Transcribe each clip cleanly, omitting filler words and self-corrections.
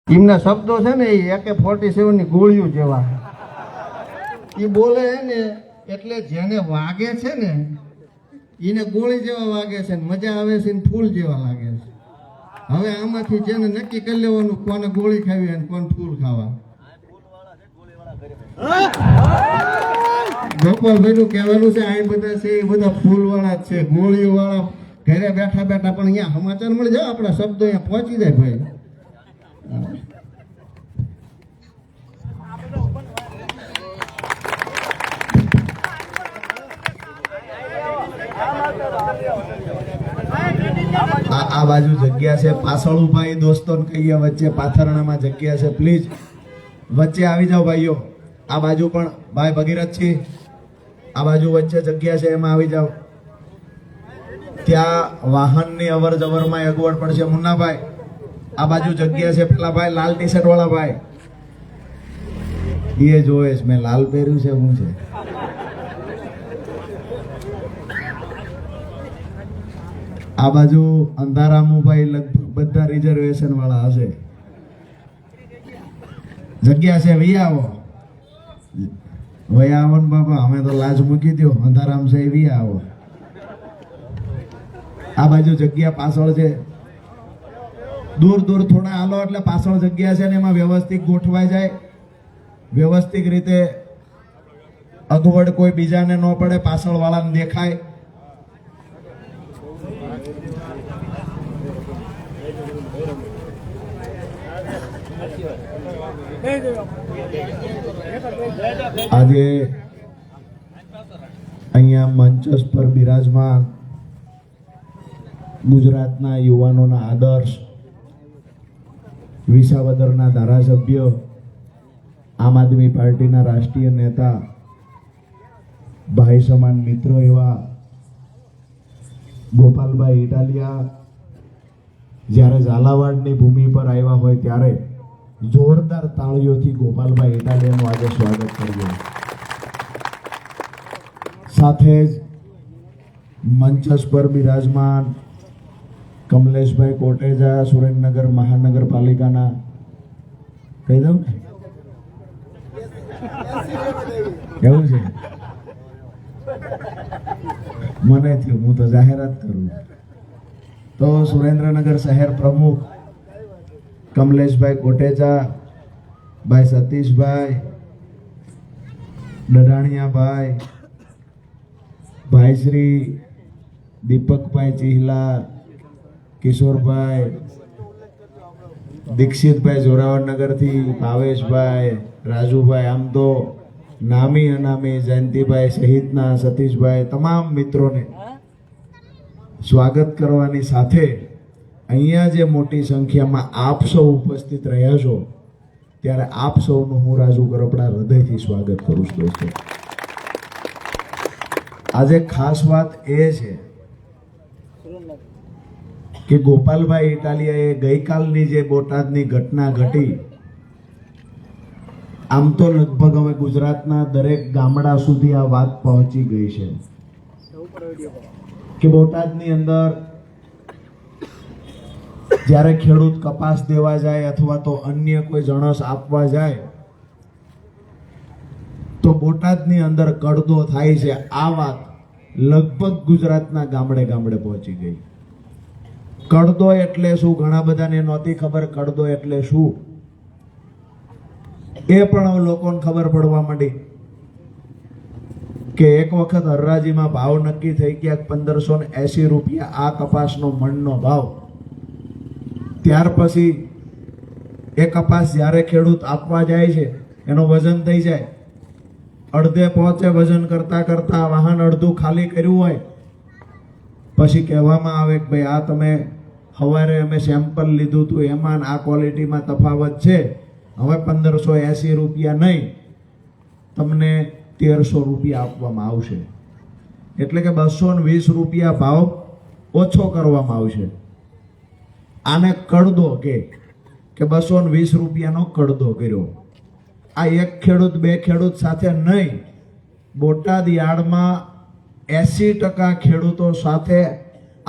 એમના શબ્દો છે ને એ AK-47 ની ગોળીઓ જેવા એ બોલે ને એટલે જેને વાગે છે ને એને ગોળી જેવા વાગે છે ને મજા આવે છે ને ફૂલ જેવા લાગે છે. હવે આમાંથી જેને નક્કી કરી લેવાનું કોને ગોળી ખાવી અને કોને ફૂલ ખાવા. ગોપાલભાઈ નું કહેવાનું છે આ બધા છે એ બધા ફૂલ વાળા જ છે, ગોળી વાળા ઘરે બેઠા બેઠા પણ અહીંયા સમાચાર મળી જાય, આપણા શબ્દો અહીંયા પહોંચી જાય ભાઈ. આ બાજુ જગ્યા છે, પાછળ ભાઈ દોસ્તોને કહીએ વચ્ચે પાથરણામાં જગ્યા છે, પ્લીઝ વચ્ચે આવી જાઓ ભાઈઓ. આ બાજુ પણ ભાઈ ભગીરથજી આ બાજુ વચ્ચે જગ્યા છે એમાં આવી જાઓ. ત્યાં વાહનની અવર જવરમાં અગવડ પડશે. મુન્નાભાઈ આ બાજુ જગ્યા છે, પેલા ભાઈ લાલ ટી શર્ટ વાળા ભાઈ એ જોવે છે મેં લાલ પહેર્યું છે શું છે. આ બાજુ અંધારામુભાઈ લગભગ બધા રિઝર્વેશન વાળા હશે. જગ્યા છે વૈયા આવો, વૈયા આવો ને બાપા, અમે તો લાજ મૂકી દો. અંધારામ છે વૈયા આવો. આ બાજુ જગ્યા પાછળ છે, દૂર દૂર થોડા હાલો એટલે પાછળ જગ્યા છે ને એમાં વ્યવસ્થિત ગોઠવાઈ જાય, વ્યવસ્થિત રીતે અગવડ કોઈ બીજાને ન પડે, પાછળ વાળાને દેખાય. આજે અહીંયા મંચસ પર બિરાજમાન ગુજરાતના યુવાનોના આદર્શ, વિસાવદરના ધારાસભ્ય, આમ આદમી પાર્ટીના રાષ્ટ્રીય નેતા, ભાઈ સમાન મિત્રો એવા ગોપાલભાઈ ઇટાલિયા જ્યારે ઝાલાવાડની ભૂમિ પર આવ્યા હોય ત્યારે જોરદાર તાળીઓથી ગોપાલભાઈ ઇટાલિયાનું આજે સ્વાગત કર્યું. સાથે જ મંચસ પર બિરાજમાન કમલેશભાઈ કોટેજા, સુરેન્દ્રનગર મહાનગરપાલિકાના, કહી દઉં ને કેવું છે મને થયું, હું તો જાહેરાત કરું. તો સુરેન્દ્રનગર શહેર પ્રમુખ કમલેશભાઈ કોટેચા, ભાઈ સતીશભાઈ ડડાણિયાભાઈ, ભાઈ શ્રી દીપકભાઈ ચિહલા, કિશોરભાઈ, દીક્ષિતભાઈ જોરાવરનગરથી, ભાવેશભાઈ, રાજુભાઈ, આમ તો નામી અનામી જયંતિભાઈ સહિતના સતીશભાઈ, તમામ મિત્રોને સ્વાગત કરવાની સાથે અહીંયા જે મોટી સંખ્યામાં આપ સૌ ઉપસ્થિત રહ્યા છો ત્યારે આપ સૌનું હું રાજુ કરપડા હૃદયથી સ્વાગત કરું છું. દોસ્તો આજે ખાસ વાત એ છે કે ગોપાલભાઈ ઇટાલિયાએ ગઈકાલની જે બોટાદની ઘટના ઘટી, આમ તો લગભગ હવે ગુજરાતના દરેક ગામડા સુધી આ વાત પહોંચી ગઈ છે કે બોટાદની અંદર જ્યારે ખેડૂત કપાસ દેવા જાય અથવા તો અન્ય કોઈ જણસ આપવા જાય તો બોટાદની અંદર કડદો થાય છે. આ વાત લગભગ ગુજરાતના ગામડે ગામડે પહોંચી ગઈ. કડદો એટલે શું ઘણા બધાને નહોતી ખબર. કડદો એટલે શું એ પણ હવે લોકોને ખબર પડવા માંડી કે એક વખત હરરાજીમાં ભાવ નક્કી થઈ ગયા 1580 રૂપિયા આ કપાસનો મણનો ભાવ. ત્યાર પછી એ કપાસ જ્યારે ખેડૂત આપવા જાય છે એનો વજન થઈ જાય, અડધે પહોંચે, વજન કરતા કરતા વાહન અડધું ખાલી કર્યું હોય પછી કહેવામાં આવે કે ભાઈ આ તમે સવારે અમે સેમ્પલ લીધું હતું એમાં આ ક્વોલિટીમાં તફાવત છે, હવે 1580 રૂપિયા નહીં તમને 1300 રૂપિયા આપવામાં આવશે. એટલે કે 220 રૂપિયા ભાવ ઓછો કરવામાં આવશે. આને કડદો કે 220 રૂપિયાનો કડદો કર્યો. આ એક ખેડૂત બે ખેડૂત સાથે નહીં, બોટાદ યાર્ડમાં 80% ખેડૂતો સાથે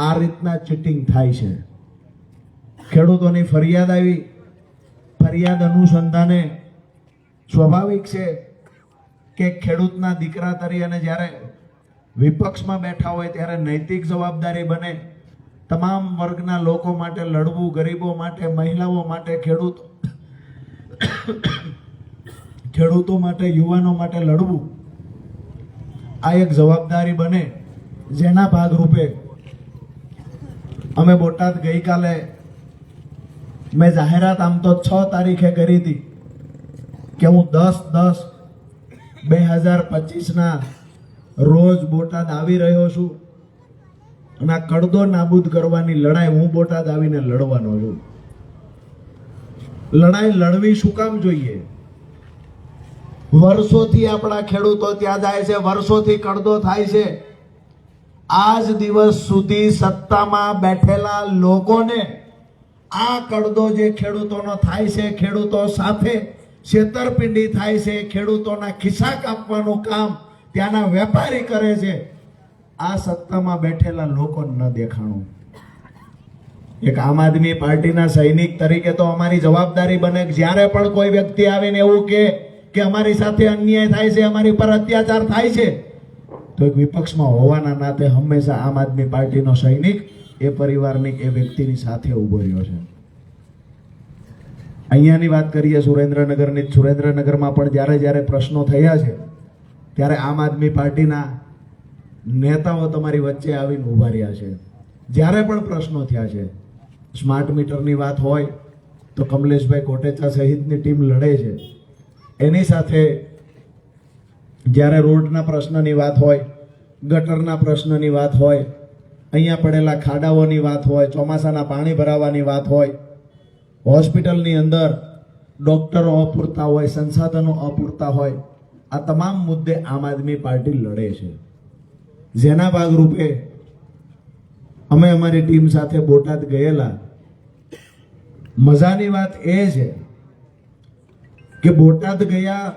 આ રીતના ચીટિંગ થાય છે. ખેડૂતોની ફરિયાદ આવી, ફરિયાદ અનુસંધાને સ્વાભાવિક છે કે ખેડૂતના દીકરા તરીકે જ્યારે વિપક્ષમાં બેઠા હોય ત્યારે નૈતિક જવાબદારી બને તમામ વર્ગના લોકો માટે લડવું, ગરીબો માટે, મહિલાઓ માટે, ખેડૂતો માટે, યુવાનો માટે લડવું, આ એક જવાબદારી બને, જેના ભાગરૂપે અમે બોટાદ ગઈકાલે મેં જાહેરાત આમ તો 6 તારીખે કરી હતી કે હું 10/10/2025 રોજ બોટાદ આવી રહ્યો છું અને આ કડદો નાબૂદ કરવાની લડાઈ હું બોટાદ આવીને લડવાનો છું. લડાઈ લડવી શું કામ જોઈએ? વર્ષોથી આપણા ખેડૂતો ત્યાં જાય છે, વર્ષોથી કડદો થાય છે. આજ દિવસ સુધી સત્તામાં બેઠેલા લોકોને આ કડદો જે ખેડૂતોનો થાય છે, ખેડૂતો સાથે છેતરપિંડી થાય છે, ખેડૂતોના ખિસ્સા કાપવાનું કામ ત્યાંના વેપારી કરે છે, આ સત્તામાં બેઠેલા લોકોને ન દેખાણું. એક આમ આદમી પાર્ટીના સૈનિક તરીકે તો અમારી જવાબદારી બને કે જ્યારે પણ કોઈ વ્યક્તિ આવીને એવું કે અમારી સાથે અન્યાય થાય છે, અમારી પર અત્યાચાર થાય છે, તો એક વિપક્ષમાં હોવાના નાતે હંમેશા આમ આદમી પાર્ટીનો સૈનિક એ પરિવારની, એ વ્યક્તિની સાથે ઊભો રહ્યો છે. અહીંયાની વાત કરીએ સુરેન્દ્રનગરની. સુરેન્દ્રનગરમાં પણ જ્યારે પ્રશ્નો થયા છે ત્યારે આમ આદમી પાર્ટીના નેતાઓ તમારી વચ્ચે આવીને ઊભા રહ્યા છે. જ્યારે પણ પ્રશ્નો થયા છે, સ્માર્ટ મીટરની વાત હોય તો કમલેશભાઈ કોટેચા સહિતની ટીમ લડે છે. એની સાથે જ્યારે રોડના પ્રશ્નની વાત હોય, ગટરના પ્રશ્નની વાત હોય, અહીંયા પડેલા ખાડાઓની વાત હોય, ચોમાસાના પાણી ભરાવાની વાત હોય, હોસ્પિટલની અંદર ડોક્ટરો અપૂરતા હોય, સંસાધનો અપૂરતા હોય, આ તમામ મુદ્દે આમ આદમી પાર્ટી લડે છે. જેના ભાગરૂપે અમે અમારી ટીમ સાથે બોટાદ ગયેલા. મજાની વાત એ છે કે બોટાદ ગયા,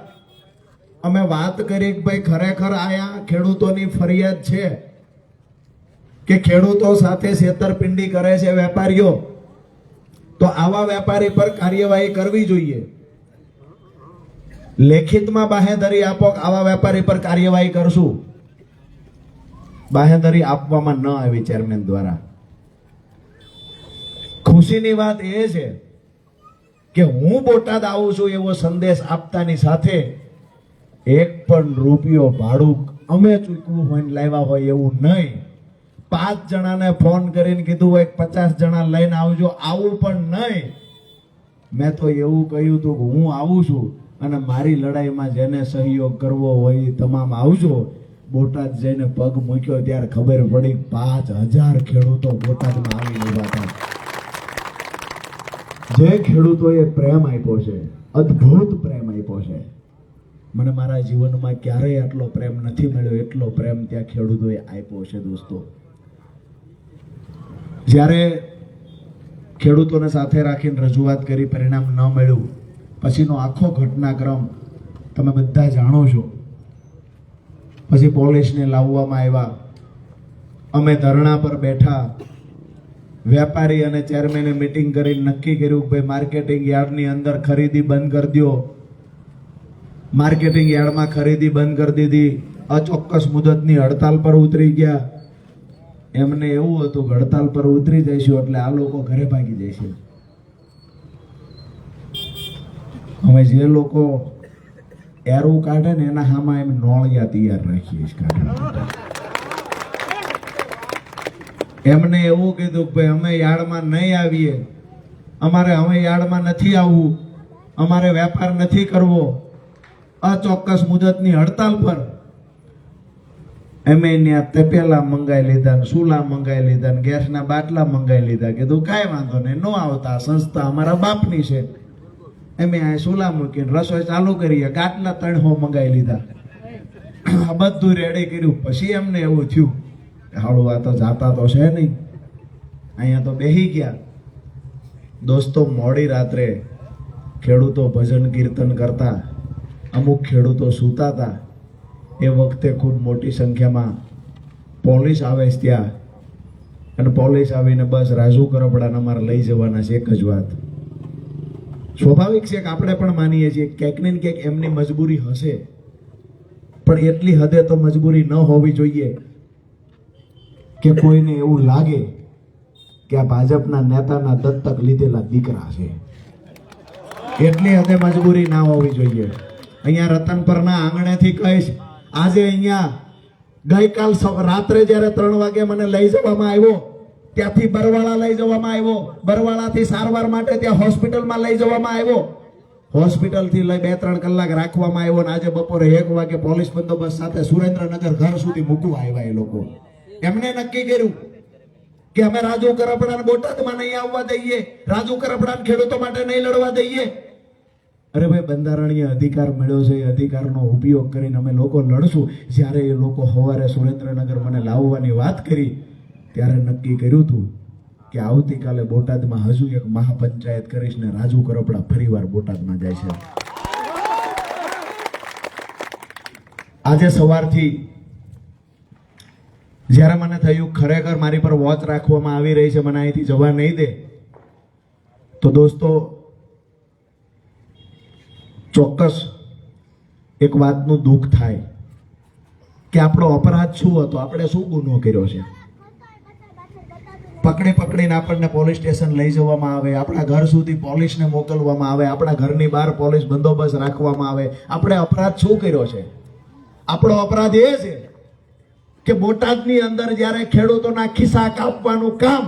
અમે વાત કરી કે ભાઈ ખરેખર આયા ખેડૂતોની ફરિયાદ છે કે ખેડૂતો સાથે છેતરપિંડી કરે છે વેપારીઓ, તો આવા વેપારી પર કાર્યવાહી કરવી જોઈએ. લેખિતમાં બાહેંધરી આપો કે આવા વેપારી પર કાર્યવાહી કરશું. બાહેંધરી આપવામાં ન આવી ચેરમેન દ્વારા. ખુશીની વાત એ છે કે હું બોટાદ આવું છું એવો સંદેશ આપતાની સાથે એક પણ રૂપિયો ભાડું અમે ચૂકવું હોય ને લાવ્યા હોય એવું નહીં. 5 જણાને ફોન કરીને કીધું હોય 50 જણા લઈને આવજો, આવું પણ નહીં. મેં તો એવું કહ્યું હતું કે હું આવું છું અને મારી લડાઈમાં જેને સહયોગ કરવો હોય એ તમામ આવજો. બોટાદ જઈને પગ મૂક્યો ત્યારે ખબર પડી 5000 ખેડૂતો બોટાદમાં આવીને ઉભા હતા. જે ખેડૂતોએ પ્રેમ આપ્યો છે, અદ્ભુત પ્રેમ આપ્યો છે. મને મારા જીવનમાં ક્યારેય આટલો પ્રેમ નથી મળ્યો, એટલો પ્રેમ ત્યાં ખેડૂતોએ આપ્યો છે. દોસ્તો, જ્યારે ખેડૂતોને સાથે રાખીને રજૂઆત કરી, પરિણામ ન મળ્યું, પછીનો આખો ઘટનાક્રમ તમે બધા જાણો છો. પછી પોલીસને લાવવામાં આવ્યા, અમે ધરણા પર બેઠા, વેપારી અને ચેરમેને મીટિંગ કરીને નક્કી કર્યું કે ભાઈ માર્કેટિંગ યાર્ડની અંદર ખરીદી બંધ કરી દો. માર્કેટિંગ યાર્ડમાં ખરીદી બંધ કરી દીધી. અચોક્કસ મુદતની હડતાલ પર ઉતરી ગયા. એમને એવું હતું કે હડતાલ પર ઉતરી જઈશું એટલે આ લોકો ઘરે ભાગી જશે. હવે જે લોકો એરું કાઢે ને એના હામાં એમ નોળિયા તૈયાર રાખીએ કાઢવા. એમને એવું કીધું કે ભાઈ અમે યાર્ડમાં નહીં આવીએ, અમારે હવે યાર્ડમાં નથી આવવું, અમારે વેપાર નથી કરવો. અચોક્કસ મુદતની હડતાલ પર એમે ત્યાં તપેલા મંગાઈ લીધા, ને સુલા મંગાઈ લીધા, ને ગેસના બાટલા મંગાઈ લીધા. કીધું કાંઈ વાંધો નહીં, નો આવતા, સંસ્થા અમારા બાપની છે. એમે આ સુલા મૂકીને રસોઈ ચાલુ કરીએ, ગાટલા 300 મંગાઈ લીધા. આ બધું રેડી કર્યું. પછી એમને એવું થયું હાળું આ તો જાતા તો છે નહીં, અહીંયા તો બેહી ગયા. દોસ્તો, મોડી રાત્રે ખેડૂતો ભજન કીર્તન કરતા, અમુક ખેડૂતો સૂતા હતા. એ વખતે ખૂબ મોટી સંખ્યામાં પોલીસ આવે છે ત્યાં, અને પોલીસ આવીને બસ રાજુ કરપડાને અમારે લઈ જવાના છે. એક જ વાત, સ્વાભાવિક છે કે આપણે પણ માનીએ છીએ ક્યાંક ને ક્યાંક એમની મજબૂરી હશે, પણ એટલી હદે તો મજબૂરી ન હોવી જોઈએ કે કોઈને એવું લાગે કે આ ભાજપના નેતાના દત્તક લીધેલા દીકરા છે. એટલી હદે મજબૂરી ના હોવી જોઈએ. અહીંયા રતનપરના આંગણેથી કહીશ, આજે અહીંયા ગઈકાલ રાત્રે જ્યારે 3 વાગે મને લઈ જવામાં આવ્યો, ત્યાંથી બરવાળા લઈ જવામાં આવ્યો, બરવાળાથી સારવાર માટે ત્યાં હોસ્પિટલમાં લઈ જવામાં આવ્યો, હોસ્પિટલથી લઈ 2-3 કલાક રાખવામાં આવ્યો, અને આજે બપોરે 1 વાગે પોલીસ બંદોબસ્ત સાથે સુરેન્દ્રનગર ઘર સુધી મૂકવા આવ્યા. એ લોકો એમને નક્કી કર્યું કે અમે રાજુ કરપડાને બોટાદમાં નહીં આવવા દઈએ, રાજુ કરપડાને ખેડૂતો માટે નહીં લડવા દઈએ. અરે ભાઈ, બંધારણીય અધિકાર મળ્યો છે, એ અધિકારનો ઉપયોગ કરીને અમે લોકો લડશું. જ્યારે એ લોકો સવારે સુરેન્દ્રનગર મને લાવવાની વાત કરી ત્યારે નક્કી કર્યું હતું કે આવતીકાલે બોટાદમાં હજુ એક મહાપંચાયત કરીશ ને રાજુ કરપડા ફરીવાર બોટાદમાં જાય છે. આજે સવારથી જ્યારે મને થયું ખરેખર મારી પર વોચ રાખવામાં આવી રહી છે, મને અહીંથી જવા નહીં દે, તો દોસ્તો ચોક્કસ એક વાતનું દુઃખ થાય કે આપણો અપરાધ શું હતો, આપણે શું ગુનો કર્યો છે. પકડીને આપણને પોલીસ સ્ટેશન લઈ જવામાં આવે, આપણા ઘર સુધી પોલીસને મોકલવામાં આવે, આપણા ઘરની બહાર પોલીસ બંદોબસ્ત રાખવામાં આવે. આપણે અપરાધ શું કર્યો છે? આપણો અપરાધ એ છે કે બોટાદની અંદર જ્યારે ખેડૂતોના ખિસ્સા કાપવાનું કામ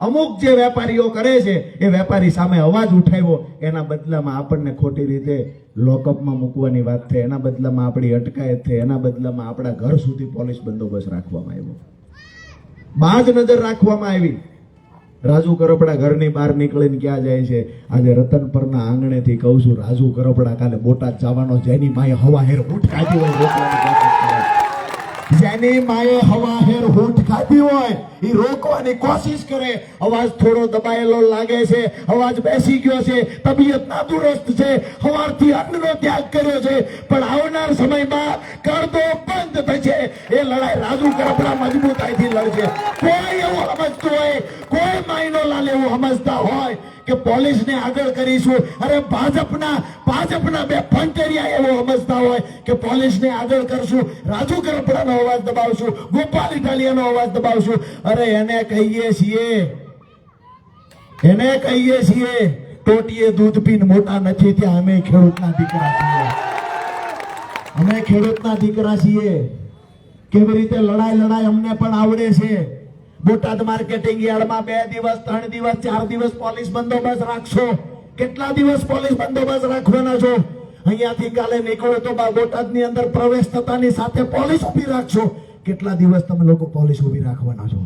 અમુક જે વેપારીઓ કરે છે, એ વેપારી સામે અવાજ ઉઠાવ્યો, એના બદલામાં આપણને ખોટી રીતે લોકઅપમાં મૂકવાની વાત થઈ, એના બદલામાં આપણી અટકાયત થઈ, એના બદલામાં આપણા ઘર સુધી પોલીસ બંદોબસ્ત રાખવામાં આવ્યો, બાજ નજર રાખવામાં આવી. રાજુ કરપડા ઘરની બહાર નીકળીને ક્યાં જાય છે? આજે રતનપરના આંગણેથી કહું છું, રાજુ કરપડા કાલે બોટાદ જવાનો, જેની માએ હવા હેર ઊંટ ખાધી હોય રોકવાની કોશિશ કરે, જેની માએ હવા હેર ઊંટ ખાધી હોય એ રોકવાની કોશિશ કરે. અવાજ થોડો દબાયેલો લાગે છે, અવાજ બેસી ગયો છે, તબિયત નાદુરસ્ત છે, સવારથી અન્નનો ત્યાગ કર્યો છે, પણ આવનાર સમયમાં કરદો બંધ થશે. એ લડાઈ રાજુ કરપડા મજબૂતાઈથી લડશે. કોઈ એવું સમજતું હોય, કોઈ માયનો લાલ એવું સમજતા હોય કે પોલીસને આગળ કરીશું, અરે ભાજપના બે ફંટેરિયા એવો સમજતા હોય કે પોલીસને આગળ કરશું, રાજુ કરપડાનો અવાજ દબાવશું, ગોપાલ ઇટાલિયાનો અવાજ દબાવશું. અરે એને કહીએ છીએ ટોટીએ દૂધ પીને મોટા નથી ત્યાં. અમે ખેડૂતના દીકરા છીએ, કેવી રીતે લડાઈ અમને પણ આવડે છે. બોટાદ માર્કેટિંગ યાર્ડમાં 2 દિવસ 3 દિવસ 4 દિવસ પોલીસ બંદોબસ્ત રાખશો. કેટલા દિવસ પોલીસ બંદોબસ્ત રાખવાના છો? અહીંયાથી કાલે નીકળો તો બોટાદની અંદર પ્રવેશ થતાની સાથે પોલીસ ઉભી રાખશો. કેટલા દિવસ તમે લોકો પોલીસ ઉભી રાખવાના છો?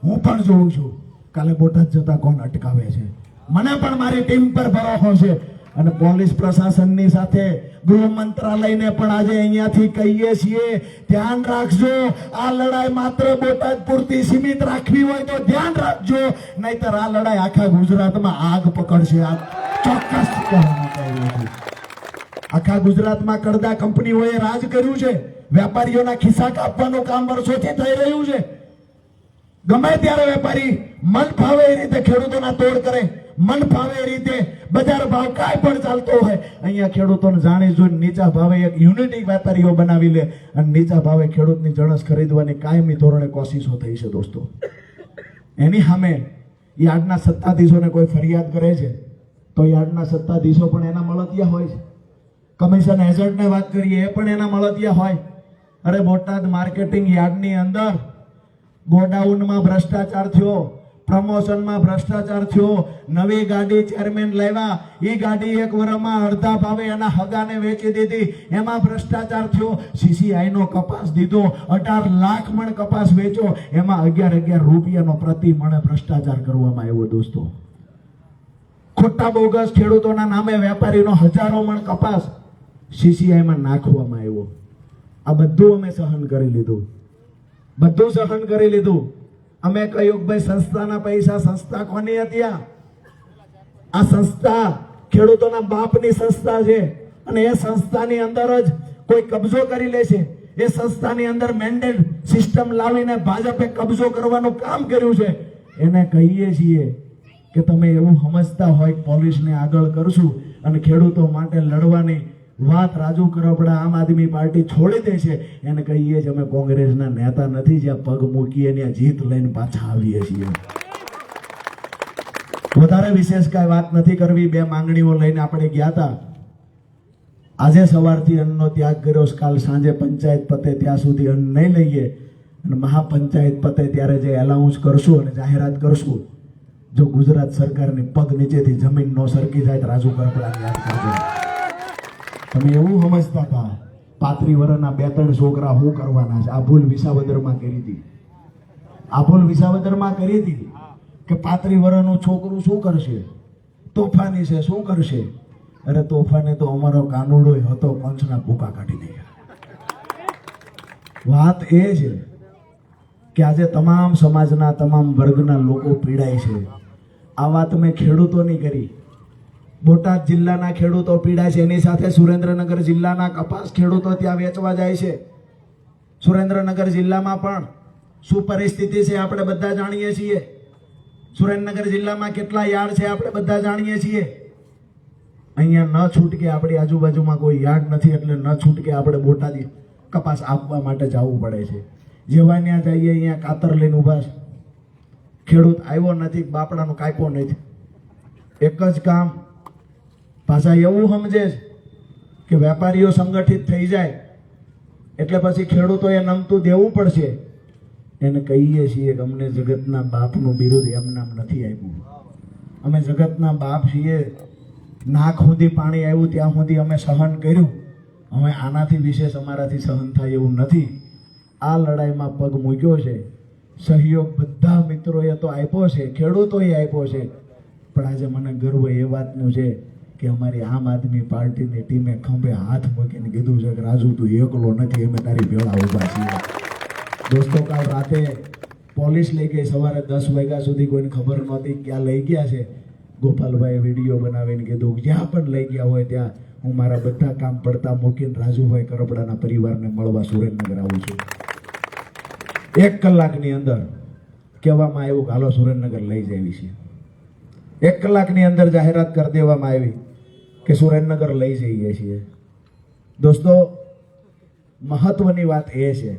હું પણ જોઉં છું કાલે બોટાદ જતા કોણ અટકાવે છે. મને પણ મારી ટીમ પર ભરોસો છે, અને પોલીસ પ્રશાસનની સાથે ગૃહ મંત્રાલયને પણ આજે અહીંયાથી કહીએ છીએ, ધ્યાન રાખજો. આ લડાઈ માત્ર બોટાદ પૂરતી સીમિત રાખવી હોય તો ધ્યાન રાખજો, નહીતર આ લડાઈ આખા ગુજરાતમાં આગ પકડશે. આ ચોક્કસ આખા ગુજરાતમાં કરદા કંપનીઓએ રાજ કર્યું છે, વેપારીઓના ખિસ્સા કાપવાનું કામ વર્ષોથી થઈ રહ્યું છે. ગમે ત્યારે વેપારી મન ફાવે એ રીતે ખેડૂતોના તોડ કરે, મન ફાવે એ રીતે બજાર ભાવ કાંઈ પણ ચાલતો હોય, અહીંયા ખેડૂતોને જાણી જોઈને નીચા ભાવે એક યુનિટી વેપારીઓ બનાવી લે અને નીચા ભાવે ખેડૂતની જણસ ખરીદવાની કાયમી ધોરણે કોશિશો થઈ છે. દોસ્તો, એની સામે યાર્ડના સત્તાધીશોને કોઈ ફરિયાદ કરે છે તો યાર્ડના સત્તાધીશો પણ એના મળતિયા હોય છે. કમિશન એજન્ટને વાત કરીએ, એ પણ એના મળતિયા હોય. અરે બોટાદ માર્કેટિંગ યાર્ડની અંદર ગોડાઉનમાં ભ્રષ્ટાચાર થયો, પ્રમોશનમાં ભ્રષ્ટાચાર થયો, નવી ગાડી ચેરમેન લાવ્યા, એ ગાડી 1 વર્ષમાં અડધા ભાવે એના હગાને વેચી દીધી, એમાં ભ્રષ્ટાચાર થયો. CCI નો કપાસ દીધો, 18 લાખ મણ કપાસ વેચો, એમાં 11 રૂપિયાનો પ્રતિ મણે ભ્રષ્ટાચાર કરવામાં આવ્યો. દોસ્તો, ખોટા બોગસ ખેડૂતોના નામે વેપારીનો 1000 મણ કપાસ CCI માં નાખવામાં આવ્યો. આ બધું અમે સહન કરી લીધું. અમે કહ્યું કે ભાઈ સંસ્થાના પૈસા, સંસ્થા કોની હતી? આ સંસ્થા ખેડૂતોના બાપની સંસ્થા છે, અને એ સંસ્થાની અંદર જ કોઈ કબજો કરી લે છે. એ સંસ્થાની અંદર મેન્ડેટ સિસ્ટમ લાવીને ભાજપે કબજો કરવાનું કામ કર્યું છે. એને કહીએ છીએ કે તમે એવું સમજતા હોય પોલીસને આગળ કરશું અને ખેડૂતો માટે લડવાની વાત રાજુ કરપડા આમ આદમી પાર્ટી છોડી દે છે, એને કહીએ છીએ અમે કોંગ્રેસના નેતા નથી, જ્યાં પગ મૂકીએ ત્યાં જીત લઈને પાછા આવીએ છીએ. વધારે વિશેષ કાંઈ વાત નથી કરવી. બે માંગણીઓ લઈને આપણે ગયા હતા. આજે સવારથી અન્નનો ત્યાગ કર્યો, કાલ સાંજે પંચાયત પતે ત્યાં સુધી અન્ન નહીં લઈએ, અને મહાપંચાયત પતે ત્યારે જે એલાઉન્સ કરશું અને જાહેરાત કરશું, જો ગુજરાત સરકારની પગ નીચેથી જમીન ન સરકી જાય તો રાજુ કરપડાને યાદ કરજો. તમે એવું સમજતા હતા 35 વર્ષના 2-3 છોકરા શું કરવાના છે? આ ભૂલ વિસાવદરમાં કરી હતી. આ ભૂલ વિસાવદરમાં કરી હતી કે 35 વર્ષનું છોકરું શું કરશે? તોફાની છે, શું કરશે? અરે તોફાને તો અમારો કાનુડો હતો, પંચના ભૂકા કાઢી દીધા. વાત એ છે કે આજે તમામ સમાજના તમામ વર્ગના લોકો પીડાય છે. આ વાત મેં ખેડૂતોની કરી. બોટાદ જિલ્લાના ખેડૂતો પીડાય છે, એની સાથે સુરેન્દ્રનગર જિલ્લાના કપાસ ખેડૂતો ત્યાં વેચવા જાય છે. સુરેન્દ્રનગર જિલ્લામાં પણ શું પરિસ્થિતિ છે આપણે બધા જાણીએ છીએ. સુરેન્દ્રનગર જિલ્લામાં કેટલા યાર્ડ છે આપણે બધા જાણીએ છીએ. અહીંયા ન છૂટકે આપણી આજુબાજુમાં કોઈ યાર્ડ નથી, એટલે ન છૂટકે આપણે બોટાદ કપાસ આપવા માટે જવું પડે છે. જેવા ત્યાં જઈએ અહીંયા કાતર લઈને ઊભા છે. ખેડૂત આવ્યો નથી, બાપડાનું કાપ્યો નથી, એક જ કામ. પાછા એવું સમજે છે કે વેપારીઓ સંગઠિત થઈ જાય એટલે પછી ખેડૂતોએ નમતું દેવું પડશે. એને કહીએ છીએ કે અમને જગતના બાપનું બિરુદ એમ નામ નથી આવ્યું. અમે જગતના બાપ છીએ. નાક સુધી પાણી આવ્યું ત્યાં સુધી અમે સહન કર્યું. હવે આનાથી વિશેષ અમારાથી સહન થાય એવું નથી. આ લડાઈમાં પગ મૂક્યો છે. સહયોગ બધા મિત્રોએ તો આપ્યો છે, ખેડૂતોએ આપ્યો છે. પણ આજે મને ગર્વ એ વાતનું છે કે અમારી આમ આદમી પાર્ટીની ટીમે ખંભે હાથ મૂકીને કીધું છે કે રાજુ તું એકલો નથી, અમે તારી ભેળા ઊભા છીએ. દોસ્તો કાલ રાતે પોલીસ લઈ ગઈ, સવારે 10 વાગ્યા સુધી કોઈને ખબર નહોતી ક્યાં લઈ ગયા છે. ગોપાલભાઈએ વિડીયો બનાવીને કીધું જ્યાં પણ લઈ ગયા હોય ત્યાં હું મારા બધા કામ પડતા મૂકીને રાજુભાઈ કરપડાના પરિવારને મળવા સુરેન્દ્રનગર આવું છું. 1 કલાકની અંદર કહેવામાં આવ્યું કે હાલો સુરેન્દ્રનગર લઈ જવી છે. 1 કલાકની અંદર જાહેરાત કરી દેવામાં આવી કે સુરેન્દ્રનગર લઈ જઈએ છીએ. દોસ્તો મહત્વની વાત એ છે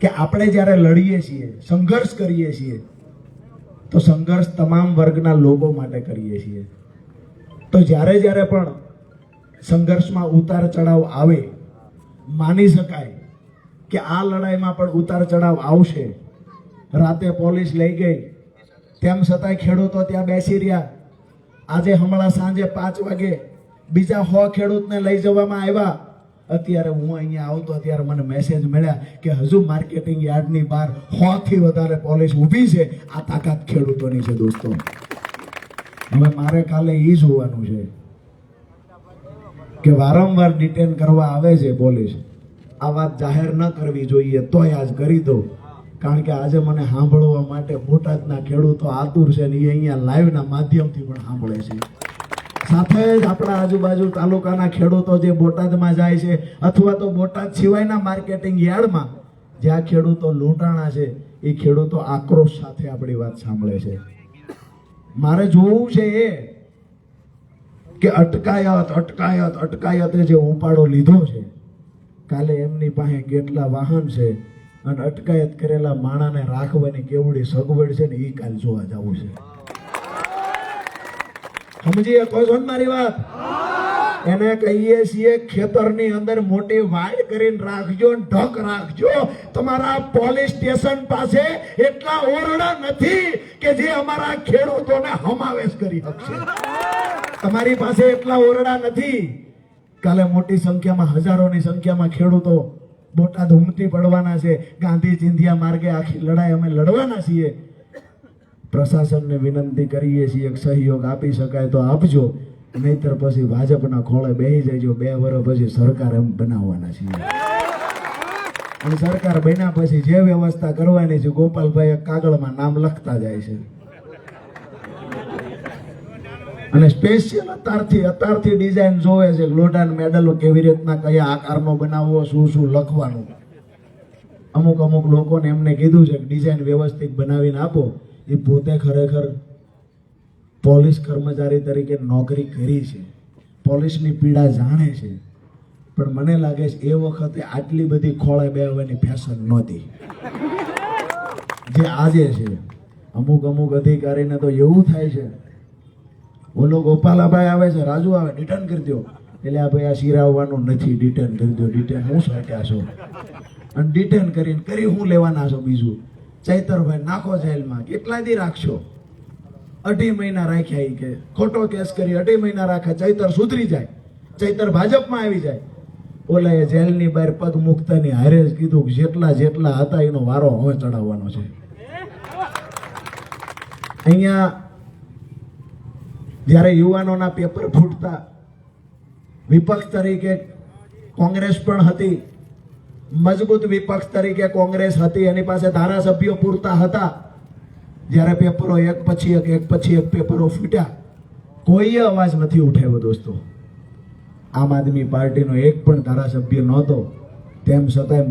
કે આપણે જ્યારે લડીએ છીએ, સંઘર્ષ કરીએ છીએ, તો સંઘર્ષ તમામ વર્ગના લોકો માટે કરીએ છીએ. તો જ્યારે જ્યારે પણ સંઘર્ષમાં ઉતાર ચઢાવ આવે, માની શકાય કે આ લડાઈમાં પણ ઉતાર ચઢાવ આવશે. રાતે પોલીસ લઈ ગઈ, તેમ છતાંય ખેડૂતો ત્યાં બેસી રહ્યા. આજે હમણાં સાંજે 5 વાગે બીજા 100 ખેડૂતને લઈ જવામાં આવ્યા. અત્યારે હું અહીંયા આવતો ત્યારે મને મેસેજ મળ્યા કે હજુ માર્કેટિંગ યાર્ડની બહાર 100 થી વધારે પોલીસ ઊભી છે. આ તાકાત ખેડૂતોની છે દોસ્તો. હવે મારે કાલે એ જોવાનું છે કે વારંવાર ડિટેન કરવા આવે છે પોલીસ. આ વાત જાહેર ન કરવી જોઈએ, તોય આજ કરી દો. કારણ કે આજે મને સાંભળવા માટે બોટાદના ખેડૂતો આતુર છે ને એ અહીંયા લાઈવના માધ્યમથી પણ સાંભળે છે. સાથે જ આપણા આજુબાજુ તાલુકાના ખેડૂતો જે બોટાદમાં જાય છે અથવા તો બોટાદ સિવાયના માર્કેટિંગ યાર્ડમાં જ્યાં ખેડૂતો લૂંટાણા છે, એ ખેડૂતો આક્રોશ સાથે આપણી વાત સાંભળે છે. મારે જોવું છે એ કે અટકાયતે જે ઉપાડો લીધો છે, કાલે એમની પાસે કેટલા વાહન છે અને અટકાયત કરેલા માણાને રાખવાની કેવડી સગવડ છે ને એ કાલ જોવા જવું છે. સમજી શકો છો ને મારી વાત? એને કહીએ છીએ ખેતરની અંદર મોટી વાડ કરીને રાખજો, ઢક રાખજો. તમારા પોલીસ સ્ટેશન પાસે એટલા ઓરડા નથી કે જે અમારા ખેડૂતોને સમાવેશ કરી શકશે. તમારી પાસે એટલા ઓરડા નથી. કાલે મોટી સંખ્યામાં, હજારોની સંખ્યામાં ખેડૂતો બોટાદ ઉમટી પડવાના છે. ગાંધી ચિંધ્યા માર્ગે આખી લડાઈ અમે લડવાના છીએ. પ્રશાસનને વિનંતી કરીએ છીએ કે સહયોગ આપી શકાય તો આપજો, નહીતર પછી ભાજપના ખોળે બેસી જજો. 2 વર્ષ પછી સરકાર એમ બનાવવાના છીએ અને સરકાર બન્યા પછી જે વ્યવસ્થા કરવાની છે ગોપાલભાઈ કાગળમાં નામ લખતા જાય છે. અને સ્પેશિયલ અત્યારથી ડિઝાઇન જોવે છે. લોટા મેડલ કેવી રીતના કયા આકારનો બનાવવો, શું શું લખવાનું. અમુક લોકોને એમને કીધું છે કે ડિઝાઇન વ્યવસ્થિત બનાવીને આપો. એ પોતે ખરેખર પોલીસ કર્મચારી તરીકે નોકરી કરી છે, પોલીસની પીડા જાણે છે, પણ મને લાગે છે એ વખતે આટલી બધી ખોળે બેહવાની ફેશન નહોતી જે આજે છે. અમુક અધિકારીને તો એવું થાય છે, ઓલો ગોપાલાભાઈ આવે છે, રાજુ આવે, ડિટેન કરી દો, એટલે આ ભાઈ આ શિરાવવાનું નથી, ડિટેન કરી દો, ડિટેન હું સાટ્યા છો, અને ડિટેન કરી હું લેવાના છો? બીજું ચૈતરભાઈ નાખો જેલમાં, કેટલા દી રાખશો? 2.5 મહિના રાખ્યા, ઈ કે ખોટો કેસ કરી 2.5 મહિના રાખ્યા, ચૈતર સુધરી જાય, ચૈતર ભાજપમાં આવી જાય. ઓલા જેલની બહાર પગ મૂકતાની હારે જ કીધું જેટલા હતા એનો વારો હવે ચડાવવાનો છે. અહીંયા જ્યારે યુવાનોના પેપર ફૂટતા વિપક્ષ તરીકે કોંગ્રેસ પણ હતી, મજબૂત વિપક્ષ તરીકે કોંગ્રેસ હતી, એની પાસે ધારાસભ્યો પૂરતા હતા. જ્યારે પેપરો એક પછી એક પેપરો ફૂટ્યા, કોઈએ અવાજ નથી ઉઠાવ્યો દોસ્તો. આમ આદમી પાર્ટીનો એક પણ ધારાસભ્ય નહોતો, તેમ છતાંય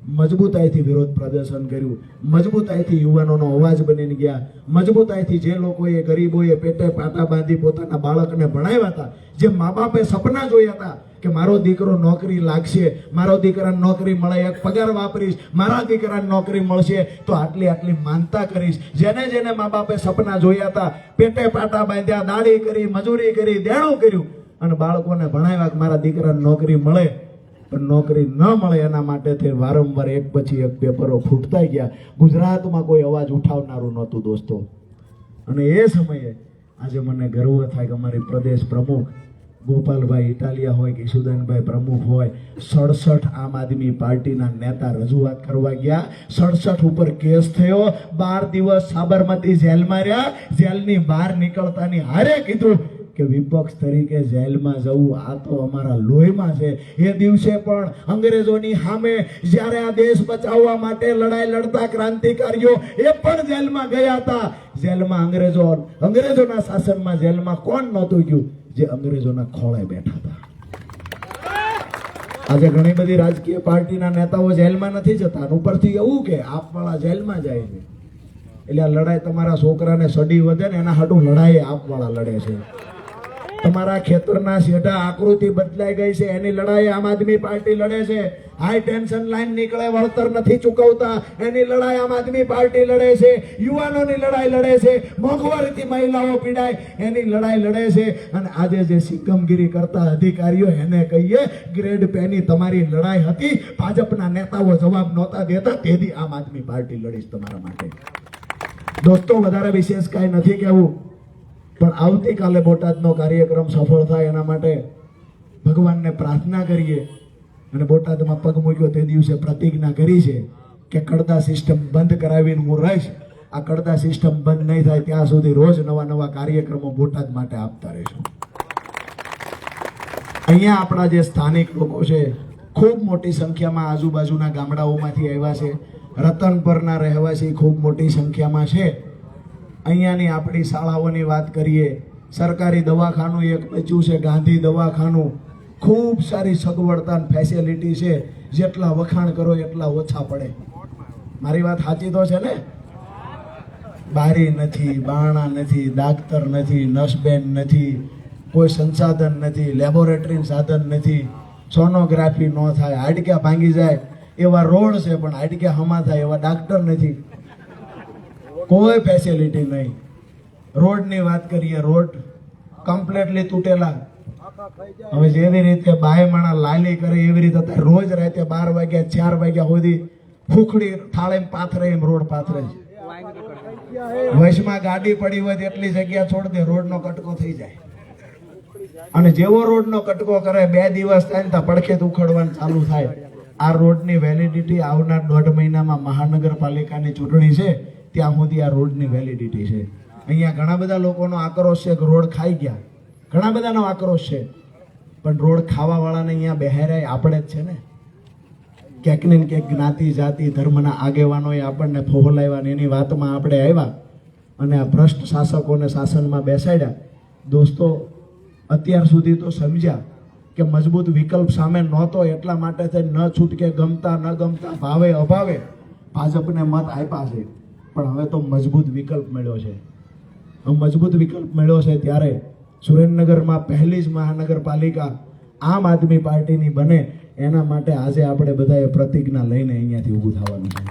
મજબૂતાઈથી વિરોધ પ્રદર્શન કર્યું, મજબૂતાઈથી યુવાનોનો અવાજ બનીને ગયા, મજબૂતાઈથી જે લોકોએ ગરીબોએ પેટે પાટા બાંધી પોતાના બાળકને ભણાવ્યા હતા, જે મા બાપે સપના જોયા હતા કે મારો દીકરો નોકરી લાગશે, મારો દીકરાને નોકરી મળે, એક પગાર વાપરીશ, મારા દીકરાને નોકરી મળશે તો આટલી માનતા કરીશ. જેને મા બાપે સપના જોયા હતા, પેટે પાટા બાંધ્યા, દાડી કરી, મજૂરી કરી, દેણું કર્યું અને બાળકોને ભણાવ્યા કે મારા દીકરાને નોકરી મળે, પણ નોકરી ન મળે એના માટે તે વારંવાર એક પછી એક પેપરો ફૂટતા ગયા. ગુજરાતમાં કોઈ અવાજ ઉઠાવનારું નહોતું દોસ્તો. અને એ સમયે આજે મને ગર્વ થાય કે અમારી પ્રદેશ પ્રમુખ ગોપાલભાઈ ઇટાલિયા હોય કે ઈસુદાનભાઈ પ્રમુખ હોય, 67 આમ આદમી પાર્ટીના નેતા રજૂઆત કરવા ગયા, 67 ઉપર કેસ થયો, 12 દિવસ સાબરમતી જેલમાં રહ્યા. જેલની બહાર નીકળતાની હારે કીધું કે વિપક્ષ તરીકે જેલમાં જવું આ તો અમારા લોહીમાં છે. એ દિવસે પણ અંગ્રેજોની સામે જ્યારે આ દેશ બચાવવા માટે લડાઈ લડતા ક્રાંતિકારીઓ એ પણ જેલમાં ગયા હતા. જેલમાં અંગ્રેજોના શાસનમાં જેલમાં કોણ નહોતું ગયું? જે અંગ્રેજોના ખોળે બેઠા હતા. આજે ઘણી બધી રાજકીય પાર્ટીના નેતાઓ જેલમાં નથી જતા, ઉપરથી એવું કે આપવાળા જેલમાં જાય છે. એટલે આ લડાઈ તમારા છોકરાને સડી વધે ને એના હાટું લડાઈ આપવાળા લડે છે. તમારા ખેતરના શેઢા આકૃતિ બદલાઈ ગઈ છે, એની લડાઈ આમ આદમી પાર્ટી લડે છે. હાઈ ટેન્શન લાઈન નીકળે, વળતર નથી ચૂકવતા, એની લડાઈ આમ આદમી પાર્ટી લડે છે. યુવાનોની લડાઈ લડે છે, મોંઘવારીથી મહિલાઓ પીડાય એની લડાઈ લડે છે. અને આજે જે સિકમગીરી કરતા અધિકારીઓ એને કહીએ ગ્રેડ પેની તમારી લડાઈ હતી, ભાજપના નેતાઓ જવાબ નહોતા દેતા, તેથી આમ આદમી પાર્ટી લડીશ તમારા માટે. દોસ્તો વધારે વિશેષ કાંઈ નથી કહેવું, પણ આવતીકાલે બોટાદનો કાર્યક્રમ સફળ થાય એના માટે ભગવાનને પ્રાર્થના કરીએ. અને બોટાદમાં પગ મૂક્યો તે દિવસે પ્રતિજ્ઞા કરી છે કે કડદા સિસ્ટમ બંધ કરાવીને હું રહીશ. આ કડદા સિસ્ટમ બંધ નહીં થાય ત્યાં સુધી રોજ નવા કાર્યક્રમો બોટાદ માટે આપતા રહીશું. અહીંયા આપણા જે સ્થાનિક લોકો છે, ખૂબ મોટી સંખ્યામાં આજુબાજુના ગામડાઓમાંથી આવ્યા છે. રતનપરના રહેવાસી ખૂબ મોટી સંખ્યામાં છે. અહીંયાની આપણી શાળાઓની વાત કરીએ, સરકારી દવાખાનું એક બચ્યું છે, ગાંધી દવાખાનું, ખૂબ સારી સગવડતા ફેસિલિટી છે. જેટલા વખાણ કરો એટલા ઓછા પડે. મારી વાત સાચી તો છે ને? બારી નથી, બારણા નથી, ડાક્ટર નથી, નર્સબેન નથી, કોઈ સંસાધન નથી, લેબોરેટરી સાધન નથી, સોનોગ્રાફી ન થાય, હાડક્યા ભાંગી જાય એવા રોડ છે, પણ હાડક્યા હમા થાય એવા ડાક્ટર નથી, કોઈ ફેસિલિટી નહીં. રોડની વાત કરીએ, રોડ કમ્પ્લીટલી તૂટેલા. હવે જેવી રીતે બાય માણા લાલી કરે એવી રીતે રોજ રાતે 12 વાગ્યા 4 વાગ્યા સુધી ફૂકડી થાળે પાથરે એમ રોડ પાથરે છે. વચમાં ગાડી પડી હોય એટલી જગ્યા છોડ દે, રોડનો કટકો થઈ જાય. અને જેવો રોડનો કટકો કરે 2 દિવસ થાય ને પડખે ઉખડવાનું ચાલુ થાય. આ રોડની વેલિડિટી આવનાર 1.5 મહિનામાં મહાનગરપાલિકાની ચૂંટણી છે ત્યાં સુધી આ રોડની વેલિડિટી છે. અહીંયા ઘણા બધા લોકોનો આક્રોશ છે કે રોડ ખાઈ ગયા, ઘણા બધાનો આક્રોશ છે, પણ રોડ ખાવા વાળાને અહીંયા બેહાર્યા આપણે જ છે ને. ક્યાંક ને ક્યાંક જ્ઞાતિ જાતિ ધર્મના આગેવાનોએ આપણને ફોહલાવ્યા ને એની વાતમાં આપણે આવ્યા અને આ ભ્રષ્ટ શાસકોને શાસનમાં બેસાડ્યા. દોસ્તો અત્યાર સુધી તો સમજ્યા કે મજબૂત વિકલ્પ સામે નહોતો, એટલા માટે ન છૂટકે ગમતા ન ગમતા ભાવે અભાવે ભાજપને મત આપ્યા છે. પણ હવે તો મજબૂત વિકલ્પ મળ્યો છે. મજબૂત વિકલ્પ મળ્યો છે ત્યારે સુરેન્દ્રનગરમાં પહેલી જ મહાનગરપાલિકા આમ આદમી પાર્ટીની બને એના માટે આજે આપણે બધાએ પ્રતિજ્ઞા લઈને અહીંયાથી ઊભું થવાનું છે.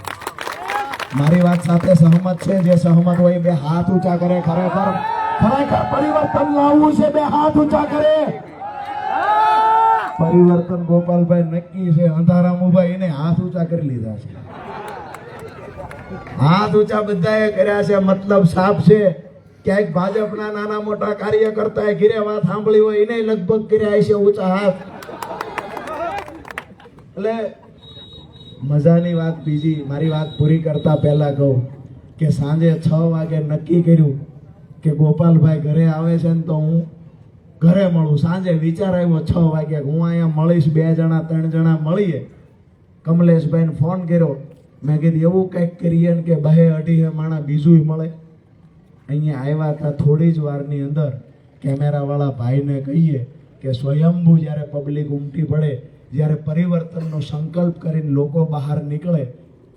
મારી વાત સાથે સહમત છે? જે સહમત હોય બે હાથ ઊંચા કરે. ખરેખર ખરેખર પરિવર્તન લાવવું છે, બે હાથ ઊંચા કરે. પરિવર્તન ગોપાલભાઈ નક્કી છે. અંધારામ ઉભા એને હાથ ઊંચા કરી લીધા છે. હાથ ઊંચા બધાએ કર્યા છે. મતલબ સાફ છે. ક્યાંક ભાજપના નાના મોટા કાર્યકર્તાએ ઘીરે વાત સાંભળી હોય એને લગભગ કર્યા છે ઊંચા હાથ. એટલે મજાની વાત બીજી, મારી વાત પૂરી કરતા પહેલા કહું કે સાંજે 6 વાગે નક્કી કર્યું કે ગોપાલભાઈ ઘરે આવે છે ને તો હું ઘરે મળું. સાંજે વિચાર આવ્યો 6 વાગે હું અહીંયા મળીશ, 2 જણા 3 જણા મળીએ. કમલેશભાઈને ફોન કર્યો, મેં કીધું એવું કંઈક કરીએ ને કે 2-2.5 માણા બીજું મળે. અહીંયા આવ્યા હતા થોડી જ વારની અંદર કેમેરાવાળા ભાઈને કહીએ કે સ્વયંભૂ જ્યારે પબ્લિક ઉમટી પડે, જ્યારે પરિવર્તનનો સંકલ્પ કરીને લોકો બહાર નીકળે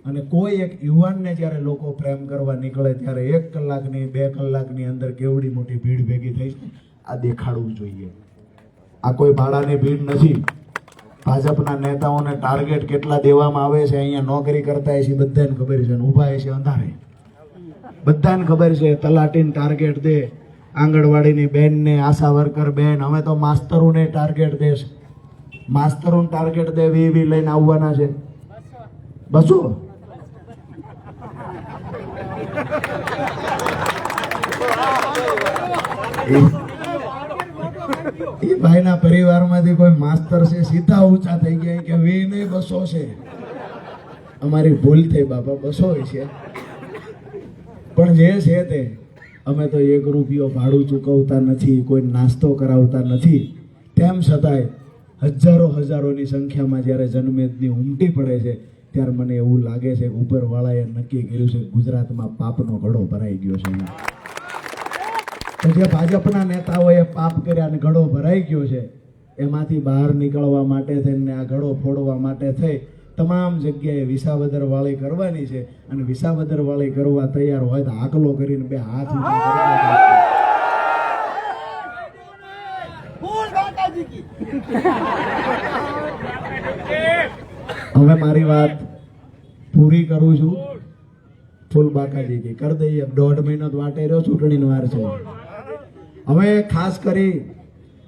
અને કોઈ એક યુવાનને જ્યારે લોકો પ્રેમ કરવા નીકળે ત્યારે 1 કલાકની 2 કલાકની અંદર કેવડી મોટી ભીડ ભેગી થઈ છે. આ દેખાડવું જોઈએ. આ કોઈ ભાડાની ભીડ નથી. ભાજપના નેતાઓને ટાર્ગેટ કેટલા દેવામાં આવે છે, અહીંયા નોકરી કરતા છે બધાને ખબર છે, ઊભા છે અંધારે બધાને ખબર છે. તલાટીને ટાર્ગેટ દે, આંગણવાડીની બેનને, આશા વર્કર બેન, હવે તો માસ્તરોને ટાર્ગેટ દે છે. માસ્તરોને ટાર્ગેટ દે, વી લઈને આવવાના છે. બસો એ ભાઈના પરિવારમાંથી કોઈ માસ્તર છે, સીધા ઊંચા થઈ ગયા કે વી નહીં 200 છે. અમારી ભૂલ થઈ બાપા, 200 છે. પણ જે છે તે અમે તો 1 રૂપિયો ભાડું ચૂકવતા નથી, કોઈ નાસ્તો કરાવતા નથી. તેમ છતાંય હજારોની સંખ્યામાં જ્યારે જનમેદની ઉમટી પડે છે ત્યારે મને એવું લાગે છે કે ઉપરવાળાએ નક્કી કર્યું છે ગુજરાતમાં પાપનો ઘડો ભરાઈ ગયો છે. તો જે ભાજપના નેતાઓએ પાપ કર્યા અને ઘડો ભરાઈ ગયો છે એમાંથી બહાર નીકળવા માટે થઈને આ ઘડો ફોડવા માટે થઈ તમામ જગ્યાએ વિસાવદર વાળી કરવાની છે. અને વિસાવદર વાળી કરવા તૈયાર હોય તો આકલો કરીને 2 હાથ ઊંચા કરવા. હવે મારી વાત પૂરી કરું છું. ફૂલ બાકાજી કી કરી દઈએ. 1.5 મહિનો વાટે રહ્યો, ચૂંટણીનો વાર છે. હવે ખાસ કરી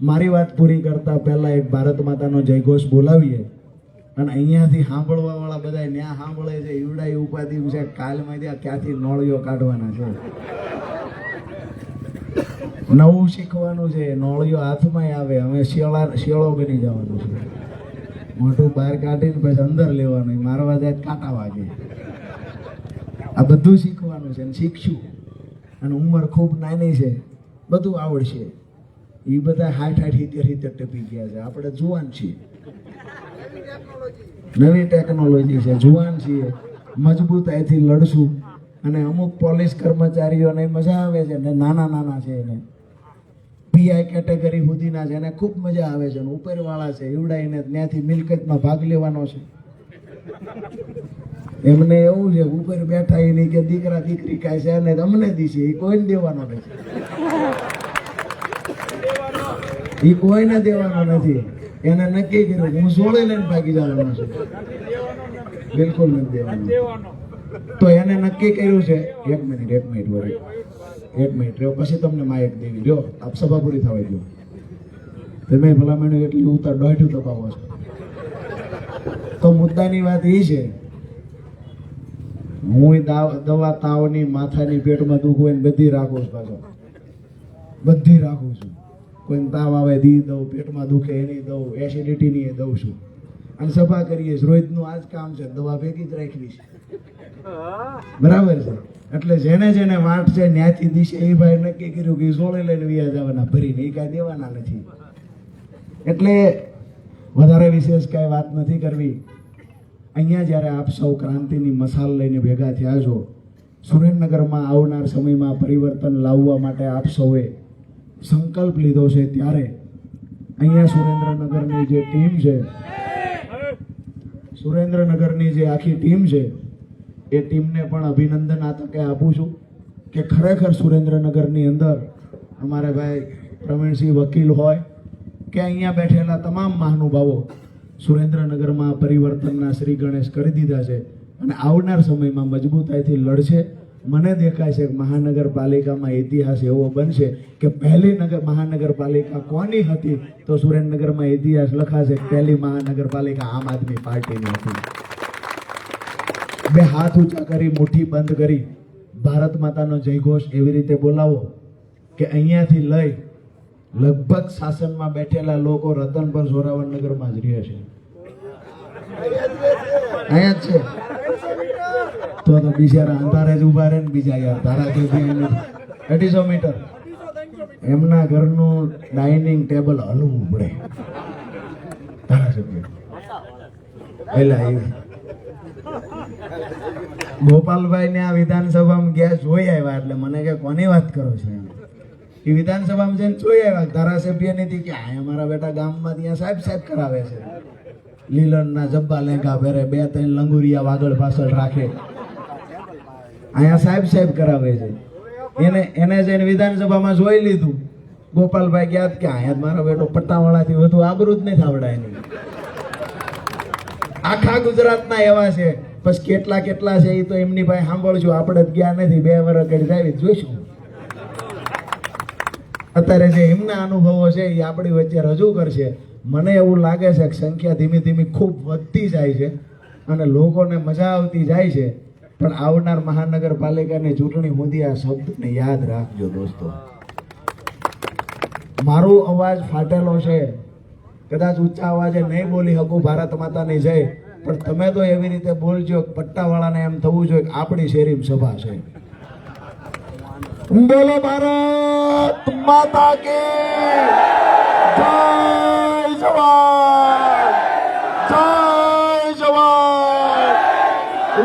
મારી વાત પૂરી કરતા પહેલા એક ભારત માતાનો જયઘોષ બોલાવીએ અને અહીંયાથી સાંભળવા વાળા બધા ન્યા સાંભળે છે. ઈવડાઈ ઉપાધિ છે, કાલમાં ત્યાં ક્યાંથી નોળીઓ કાઢવાના છે. નવું શીખવાનું છે. નોળીઓ હાથમાં આવે, હવે શિયાળો બની જવાનું છે. મોટું બહાર કાઢીને પછી અંદર લેવાનું, મારવા જાય કાંટા વાગે. આ બધું શીખવાનું છે અને શીખશું. અને ઉંમર ખૂબ નાની છે, બધું આવડશે. એ બધા 60-70 ટપી ગયા છે. આપણે જુવાન છીએ, નવી ટેકનોલોજી છે, જુવાન છીએ, મજબૂતાઈથી લડશું. અને અમુક પોલીસ કર્મચારીઓને મજા આવે છે ને, નાના છે એને પીઆઈ કેટેગરી સુધીના છે, એને ખૂબ મજા આવે છે. ઉપરવાળા છે એવડાઈને ત્યાંથી મિલકતમાં ભાગ લેવાનો છે. એમને એવું છે ઉપર બેઠા એની કે દીકરા દીકરી કાંઈ છે ને અમને દીશે, એ કોઈને દેવાનો નથી. એ કોઈને દેવાનો નથી. એને નક્કી કર્યું હું સોળે લઈને ભાગી જવાનો છું, બિલકુલ નથી દેવાનો. તો એને નક્કી કર્યું છે. એક મિનિટ વળી 1 મિનિટ રહ્યો, પછી તમને માયક દેવી રહ્યો. આપ સભા પૂરી થવા દો. તમે ભલામણ એટલી ઉતાર દોઢું દબાવો છો. તો મુદ્દાની વાત એ છે, હું દવા તાવની, માથાની, પેટમાં દુખ હોય ને બધી રાખું છું. પાછો બધી રાખું છું. કોઈને તાવ આવે દી દઉં, પેટમાં દુખે એની દઉં, એસિડિટીની એ દઉં છું. અને સભા કરીએ રોજનું આ જ કામ છે, દવા ભેગી જ રાખવી છે. બરાબર છે. એટલે જેને વાંટ છે ન્યાથી દિશે એ ભાઈ નક્કી કર્યું કે સોળે લઈને વ્યા જવાના, ભરીને એ કાંઈ દેવાના નથી. એટલે વધારે વિશેષ કાંઈ વાત નથી કરવી. અહીંયા જ્યારે આપ સૌ ક્રાંતિની મસાલ લઈને ભેગા થયા છો, સુરેન્દ્રનગરમાં આવનાર સમયમાં પરિવર્તન લાવવા માટે આપ સૌએ સંકલ્પ લીધો છે, ત્યારે અહીંયા સુરેન્દ્રનગરની જે ટીમ છે, સુરેન્દ્રનગરની જે આખી ટીમ છે એ ટીમને પણ અભિનંદન આ તકે આપું છું કે ખરેખર સુરેન્દ્રનગરની અંદર અમારે ભાઈ પ્રવીણસિંહ વકીલ હોય કે અહીંયા બેઠેલા તમામ મહાનુભાવો સુરેન્દ્રનગરમાં પરિવર્તનના શ્રી ગણેશ કરી દીધા છે અને આવનાર સમયમાં મજબૂતાઈથી લડશે. મને દેખાય છે કે મહાનગરપાલિકામાં ઇતિહાસ એવો બનશે કે પહેલી મહાનગરપાલિકા કોની હતી તો સુરેન્દ્રનગરમાં ઇતિહાસ લખાશે કે પહેલી મહાનગરપાલિકા આમ આદમી પાર્ટીની હતી. બે હાથ ઊંચા કરી મુઠ્ઠી બંધ કરી ભારત માતાનો જયઘોષ એવી રીતે બોલાવો કે અહીંયાથી લઈ લગભગ શાસનમાં બેઠેલા લોકો રતનપર જોરાવરનગરમાં જ રહે છે. અહીંયા જ છે તો બિચારા અંધારે જ ઉભા રહે ને બીજા યાર ધારાસભ્ય 250 મીટર એમના ઘરનું ડાઇનિંગ ટેબલ હલવું પડે ધારાસભ્ય. એલા એ ગોપાલભાઈ ને આ વિધાનસભામાં ગયા જોઈ આવ્યા એટલે મને કે કોની વાત કરો છો એ વિધાનસભામાં જઈને જોઈ આવ્યા ધારાસભ્ય નથી કે આ અમારા બેટા ગામમાં ત્યાં સાહેબ સાહેબ કરાવે છે. લીલનના જબ્બા લેંઘા પહેરે 2-3 લંગુરિયા વાગળ પાછળ રાખે અહીંયા સાહેબ સાહેબ કરાવે છે. એને જઈને વિધાનસભામાં જોઈ લીધું. ગોપાલભાઈ ગયા કે અહીંયા મારો બેટો પટ્ટાવાળાથી વધુ આબરૂ જ નહીં થાવડાય નહીં. આખા ગુજરાતના એવા છે. બસ કેટલા છે એ તો એમની પાસે સાંભળજો. આપણે જ ગયા નથી 2 વર્ષ કરી જાય જોઈશું. અત્યારે જે એમના અનુભવો છે એ આપણી વચ્ચે રજૂ કરશે. મને એવું લાગે છે કે સંખ્યા ધીમે ધીમે ખૂબ વધતી જાય છે અને લોકોને મજા આવતી જાય છે. પણ આવનાર મહાનગરપાલિકાની ચૂંટણી સુધી આ શબ્દને યાદ રાખજો દોસ્તો. મારો અવાજ ફાટેલો છે, કદાચ ઊંચા અવાજે નહીં બોલી શકું ભારત માતાની જય, પણ તમે તો એવી રીતે બોલજો પટ્ટાવાળાને એમ થવું જોઈએ કે આપણી શેરીમાં સભા છે. બોલો ભારત માતા કી જય જવાન જય જવાન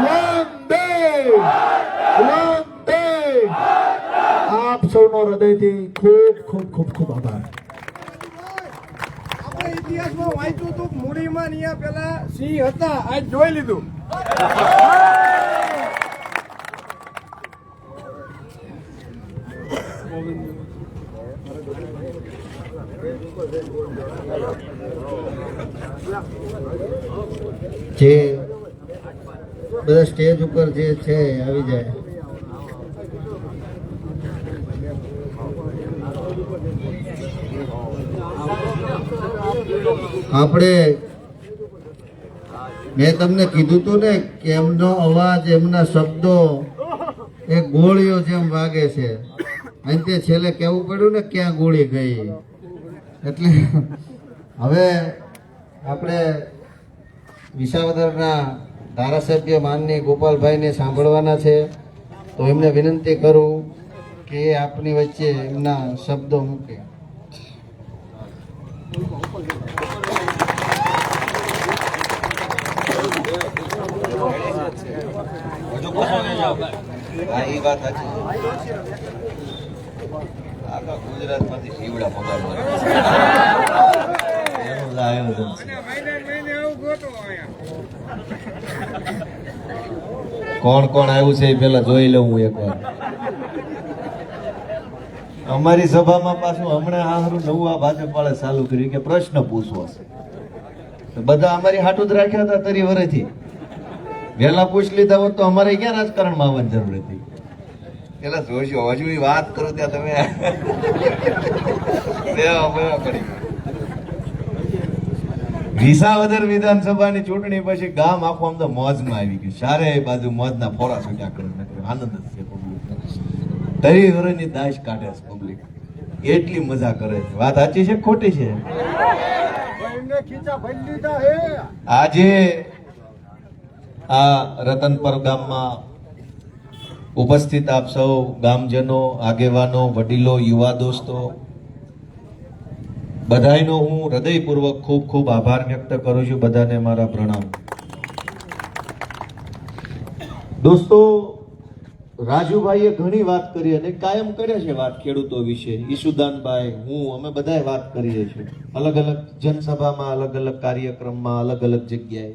વંદે વંદે. આપ સૌનો હૃદયથી ખૂબ ખૂબ ખૂબ ખૂબ આભાર. આપણે ઇતિહાસમાં વાંચ્યું હતું મૂડીમાં અહીંયા પેલા સિંહ હતા, આજ જોઈ લીધું. જે બધા સ્ટેજ ઉપર જે છે આવી જાય. આપણે મેં તમને કીધું તું ને કે એમનો અવાજ એમના શબ્દો એ ગોળીઓ જેમ વાગે છે. અંતે છેલ્લે કહેવું પડ્યું ને ક્યાં ગોળી ગઈ. એટલે હવે આપણે વિસાવદરના ધારાસભ્ય માનની ગોપાલભાઈને સાંભળવાના છે, તો એમને વિનંતી કરું કે આપની વચ્ચે એમના શબ્દો મૂકે. ગુજરાતમાંથી શીવડા કોણ કોણ આવ્યું છે એ પેલા જોઈ લઉં હું એકવાર. અમારી સભામાં પાછું હમણાં હારું નવું આ ભાજપ વાળા ચાલુ કર્યું કે પ્રશ્ન પૂછવો છે. બધા અમારી હાટું જ રાખ્યા હતા તરી વરેથી. વહેલા પૂછ લીધા હોત તો અમારે ક્યાં રાજકારણમાં આવવાની જરૂર હતી. પેલા જોશો હજુ વાત કરો ત્યાં તમે વિસાવદર વિધાનસભાની ચૂંટણી પછી ગામ આખું આમ તો મોજમાં આવી ગયું. ચારે બાજુ મોજના ફોરા છૂટ્યા કરે, આનંદ જ છે. પબ્લિક તરી વરની દાશ કાઢે છે પબ્લિક, એટલી મજા કરે છે. વાત સાચી છે ખોટી છે? આજે આ રતનપર ગામમાં ઉપસ્થિત આપ સૌ ગામજનો, આગેવાનો, વડીલો, યુવા દોસ્તો બધાનો હું હૃદયપૂર્વક ખૂબ ખૂબ આભાર વ્યક્ત કરું છું. બધાને મારા પ્રણામ. દોસ્તો, રાજુભાઈએ ઘણી વાત કરી અને કાયમ કરે છે વાત ખેડૂતો વિશે. ઈશુદાનભાઈ, હું, અમે બધાએ વાત કરીએ છીએ અલગ અલગ જનસભામાં, અલગ અલગ કાર્યક્રમમાં, અલગ અલગ જગ્યાએ.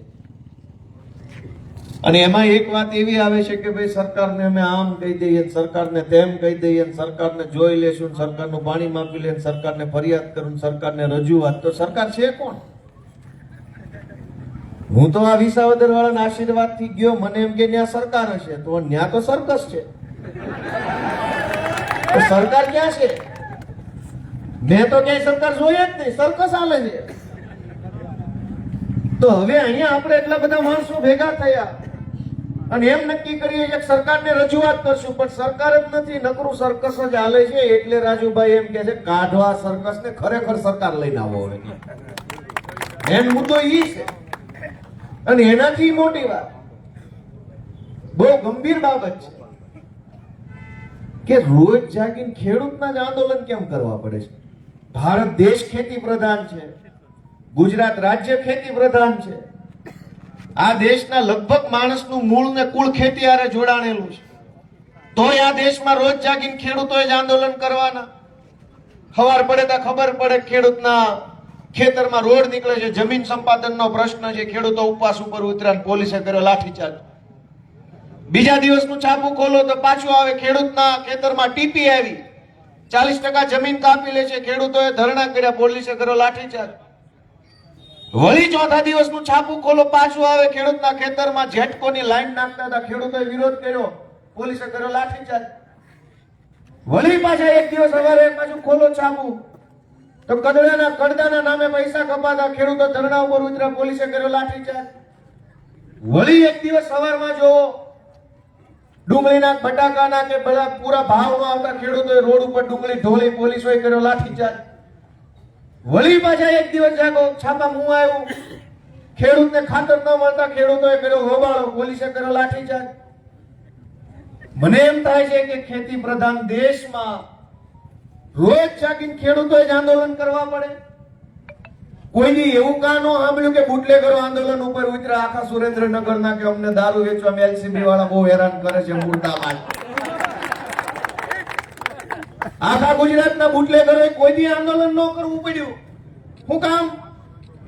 અને એમાં એક વાત એવી આવે છે કે ભાઈ સરકારને અમે આમ કહી દઈએ, સરકારને તેમ કહી દઈએ, સરકારને જોઈ લેશું, સરકારનું પાણી માપી લે, સરકારને ફરિયાદ કરું, સરકારને રજૂઆત. તો સરકાર છે કોણ? હું તો આ વિસાવદર વાળાના આશીર્વાદ થી ગયો, મને એમ કે ત્યાં સરકાર હશે, તો ત્યાં તો સર્કસ છે. તો સરકાર ક્યાં છે? મેં તો ક્યાંય સરકાર જોઈ જ નહીં, સર્કસ હાલે છે. તો હવે અહીંયા આપણે એટલા બધા માણસો ભેગા થયા અને એમ નક્કી કરીએ કે સરકારને રજૂઆત કરશું, પણ સરકાર જ નથી, નકરું સર્કસ જ હાલે છે. એટલે રાજુભાઈ એમ કે છે કાઢવા સર્કસ ને ખરેખર સરકાર લઈને આવો. હવે એમ મુદ્દો ઈ છે. અને એનાથી મોટી વાત, બહુ ગંભીર બાબત છે કે રોજ જાગીને ખેડૂતના જ આંદોલન કેમ કરવા પડે છે? ભારત દેશ ખેતી પ્રધાન છે, ગુજરાત રાજ્ય ખેતી પ્રધાન છે. આ દેશના લગભગ માણસનું મૂળ ને કુળ ખેતી હારે જોડાણેલું છે. તોય આ દેશમાં રોજ જાગીને ખેડૂતોએ જ આંદોલન કરવાના. ખબર પડે તો ખબર પડે ખેડૂતના ખેતરમાં રોડ નીકળે છે, જમીન સંપાદનનો પ્રશ્ન છે, ખેડૂતો ઉપવાસ ઉપર ઉતર્યા, પોલીસે કર્યો લાઠીચાર્જ. બીજા દિવસનું છાપું ખોલો તો પાછું આવે ખેડૂતના ખેતરમાં ટીપી આવી, 40% જમીન કાપી લે છે, ખેડૂતોએ ધરણા કર્યા, પોલીસે કર્યો લાઠીચાર્જ. વળી ચોથા દિવસનું છાપું ખોલો, પાછું આવે ખેડૂતના ખેતરમાં જેટકોની લાઈન નાખતા હતા, ખેડૂતોએ વિરોધ કર્યો, પોલીસે કર્યો લાઠીચાર્જ. વળી પાછા એક દિવસ સવારે પાછું ખોલો છાપું તો કડદાના નામે પૈસા કપાતા, ખેડૂતો ધરણા ઉપર ઉતર્યા, પોલીસે કર્યો લાઠીચાર્જ. વળી એક દિવસ સવારમાં જો ડુંગળીના બટાકાના કે બધા પૂરા ભાવમાં આવતા, ખેડૂતોએ રોડ ઉપર ડુંગળી ઢોળી, પોલીસોએ કર્યો લાઠીચાર્જ. વળી પાછા એક દિવસ જાગો છાપા મું આવ્યું, ખેડૂતને ખાતર ન મળતા, ખેડૂતોએ કર્યો હોબાળો, પોલીસે કર્યો લાઠીચાર્જ. મને એમ થાય છે કે ખેતી પ્રધાન દેશમાં રોજ જાગીને ખેડૂતોએ જ આંદોલન કરવા પડે. કોઈની એવું કાં ન સાંભળ્યું કે બુટલેગરો આંદોલન ઉપર ઉતર્યા, આખા સુરેન્દ્રનગરના કે અમને દારૂ વેચવા એલસીબી વાળા બહુ હેરાન કરે છે, મુર્દાબાદ. આખા ગુજરાતના બુટલેગરોએ કોઈ દી આંદોલન ન કરવું પડ્યું. શું કામ?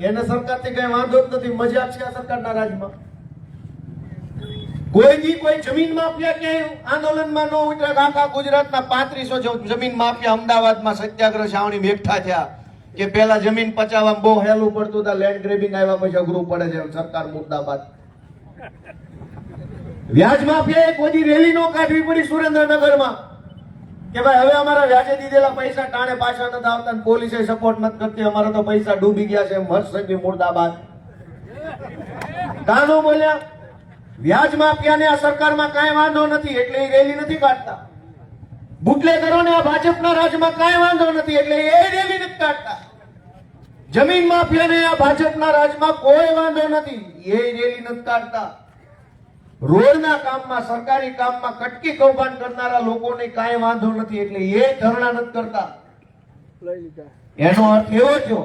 એને સરકારથી કઈ વાંધો જ નથી, મજા છે આ સરકારના રાજમાં. કોઈ દી કોઈ જમીન માફિયા ક્યાંય આંદોલનમાં ન ઉતર્યા. આખા ગુજરાતના 3500 જમીન માફિયા અમદાવાદમાં સત્યાગ્રહ છાવણી એકઠા થયા કે પેલા જમીન પચાવવામાં બહુ હેલું પડતું હતું, લેન્ડ ગ્રેબિંગ આવ્યા પછી અઘરું પડે છે, સરકાર મુર્દાબાદ. વ્યાજ માફિયાએ કોઈ દી રેલી ન કાઢવી પડી સુરેન્દ્રનગરમાં કે ભાઈ હવે અમારા વ્યાજે દીધેલા પૈસા ટાણે પાછા નથી આવતા, પોલીસે સપોર્ટ નથી કરતી, અમારા તો પૈસા ડૂબી ગયા છે, હર્ષ મુર્દાબાદ. કાનો બોલ્યા વ્યાજ માફિયાને આ સરકારમાં કાંઈ વાંધો નથી એટલે એ રેલી નથી કાઢતા. બુટલેગરોને આ ભાજપના રાજમાં કાંઈ વાંધો નથી એટલે એ રેલી નથી કાઢતા. જમીન માફિયાને આ ભાજપના રાજમાં કોઈ વાંધો નથી, એ રેલી નથી કાઢતા. રોડના કામમાં, સરકારી કામમાં કટકી કૌભાંડ કરનારા લોકોને કાંઈ વાંધો નથી એટલે એ ધરણા નથી કરતા. એનો અર્થ એવો થયો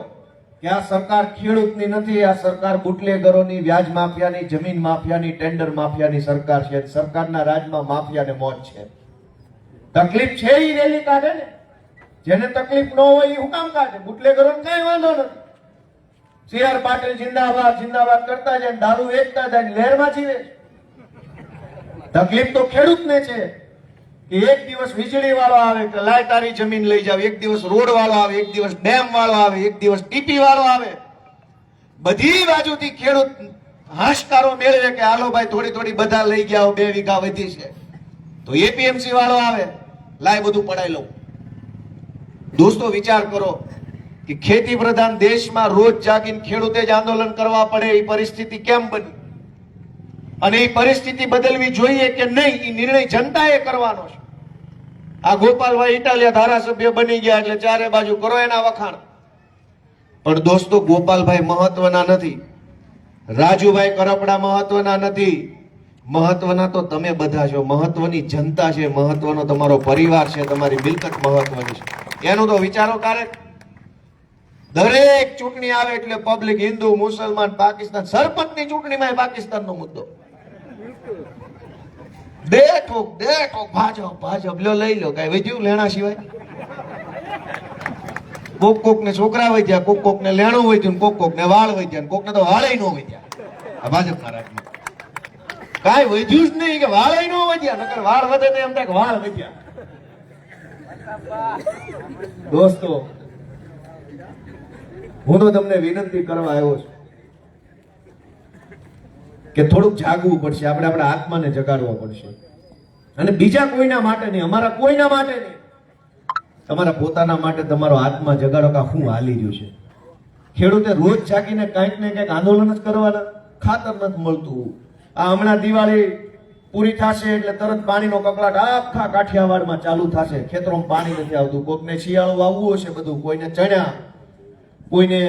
કે આ સરકાર ખેડૂતની નથી, આ સરકાર બુટલેગરોની, વ્યાજ માફિયાની, જમીન માફિયાની, ટેન્ડર માફિયાની સરકાર છે. સરકારના રાજમાં માફિયાને મોજ છે. તકલીફ છે એ રેલી કાઢે ને, જેને તકલીફ ન હોય એ હું કામ કાઢે? બુટલેગરોને કઈ વાંધો નથી. CR પાટીલ જિંદાબાદ જિંદાબાદ કરતા જાય, દારૂ વેચતા જાય, લહેરમાં જીવે. તકલીફ તો ખેડૂતને છે કે એક દિવસ વીજળી વાળો આવે કે લાય તારી જમીન લઈ જાવ, એક દિવસ રોડ વાળો આવે, એક દિવસ ડેમ વાળો આવે, એક દિવસ ટીપી વાળો આવે. બધી બાજુથી ખેડૂત હાશકારો મેળવે કે હાલો ભાઈ થોડી થોડી બધા લઈ ગયા, 2 વીઘા વધી છે. તો એપીએમસી વાળો આવે, લાય બધું પડાઈ લઉં. દોસ્તો વિચાર કરો કે ખેતી પ્રધાન દેશમાં રોજ જાગીને ખેડૂતે જ આંદોલન કરવા પડે, એ પરિસ્થિતિ કેમ બની? અને એ પરિસ્થિતિ બદલવી જોઈએ કે નહીં, એ નિર્ણય જનતાએ કરવાનો છે. આ ગોપાલભાઈ ઇટાલિયા ધારાસભ્ય બની ગયા એટલે ચારે બાજુ કરો એના વખાણ. પણ દોસ્તો ગોપાલભાઈ મહત્વના નથી, રાજુભાઈ કરપડા મહત્વના નથી, મહત્વના તો તમે બધા છો. મહત્વની જનતા છે, મહત્વનો તમારો પરિવાર છે, તમારી મિલકત મહત્વની છે. એનું તો વિચારો ક્યારેક. દરેક ચૂંટણી આવે એટલે પબ્લિક હિન્દુ, મુસલમાન, પાકિસ્તાન, સરપંચની ચૂંટણીમાં પાકિસ્તાનનો મુદ્દો. દેખો ભાજપ ભાજપ લઈ લો, કઈ વધ્યું લેણા સિવાય? કોક ને છોકરા વધ્યા, કોક ને લેણું વધ્યું, કોક ને વાળ વધ્યા, કોક ને તો વાળે ન વધ્યા. આ ભાજપના રાજમાં કાંઈ વધ્યું જ નહીં કે વાળ નો વધ્યા, નકર વાળ વધે ને એમ થાય કે વાળ વધ્યા. દોસ્તો, હું તો તમને વિનંતી કરવા આવ્યો છું કે થોડુંક જાગવું પડશે. આપણે આપણા આત્માને જગાડવો પડશે. અને બીજા કોઈના માટે નહીં, અમારા કોઈના માટે નહીં, તમારા પોતાના માટે તમારો આત્મા જગાડો કે શું હાલી રહ્યું છે. ખેડૂતે રોજ જાગીને કંઈક ને કંઈક આંદોલન જ કરવાના. ખાતર નથી મળતું. આ હમણાં દિવાળી પૂરી થશે એટલે તરત પાણીનો કકળાટ આખા કાઠિયાવાડમાં ચાલુ થશે. ખેતરોમાં પાણી નથી આવતું. કોકને શિયાળું વાવવું હશે બધું, કોઈને ચણા, કોઈને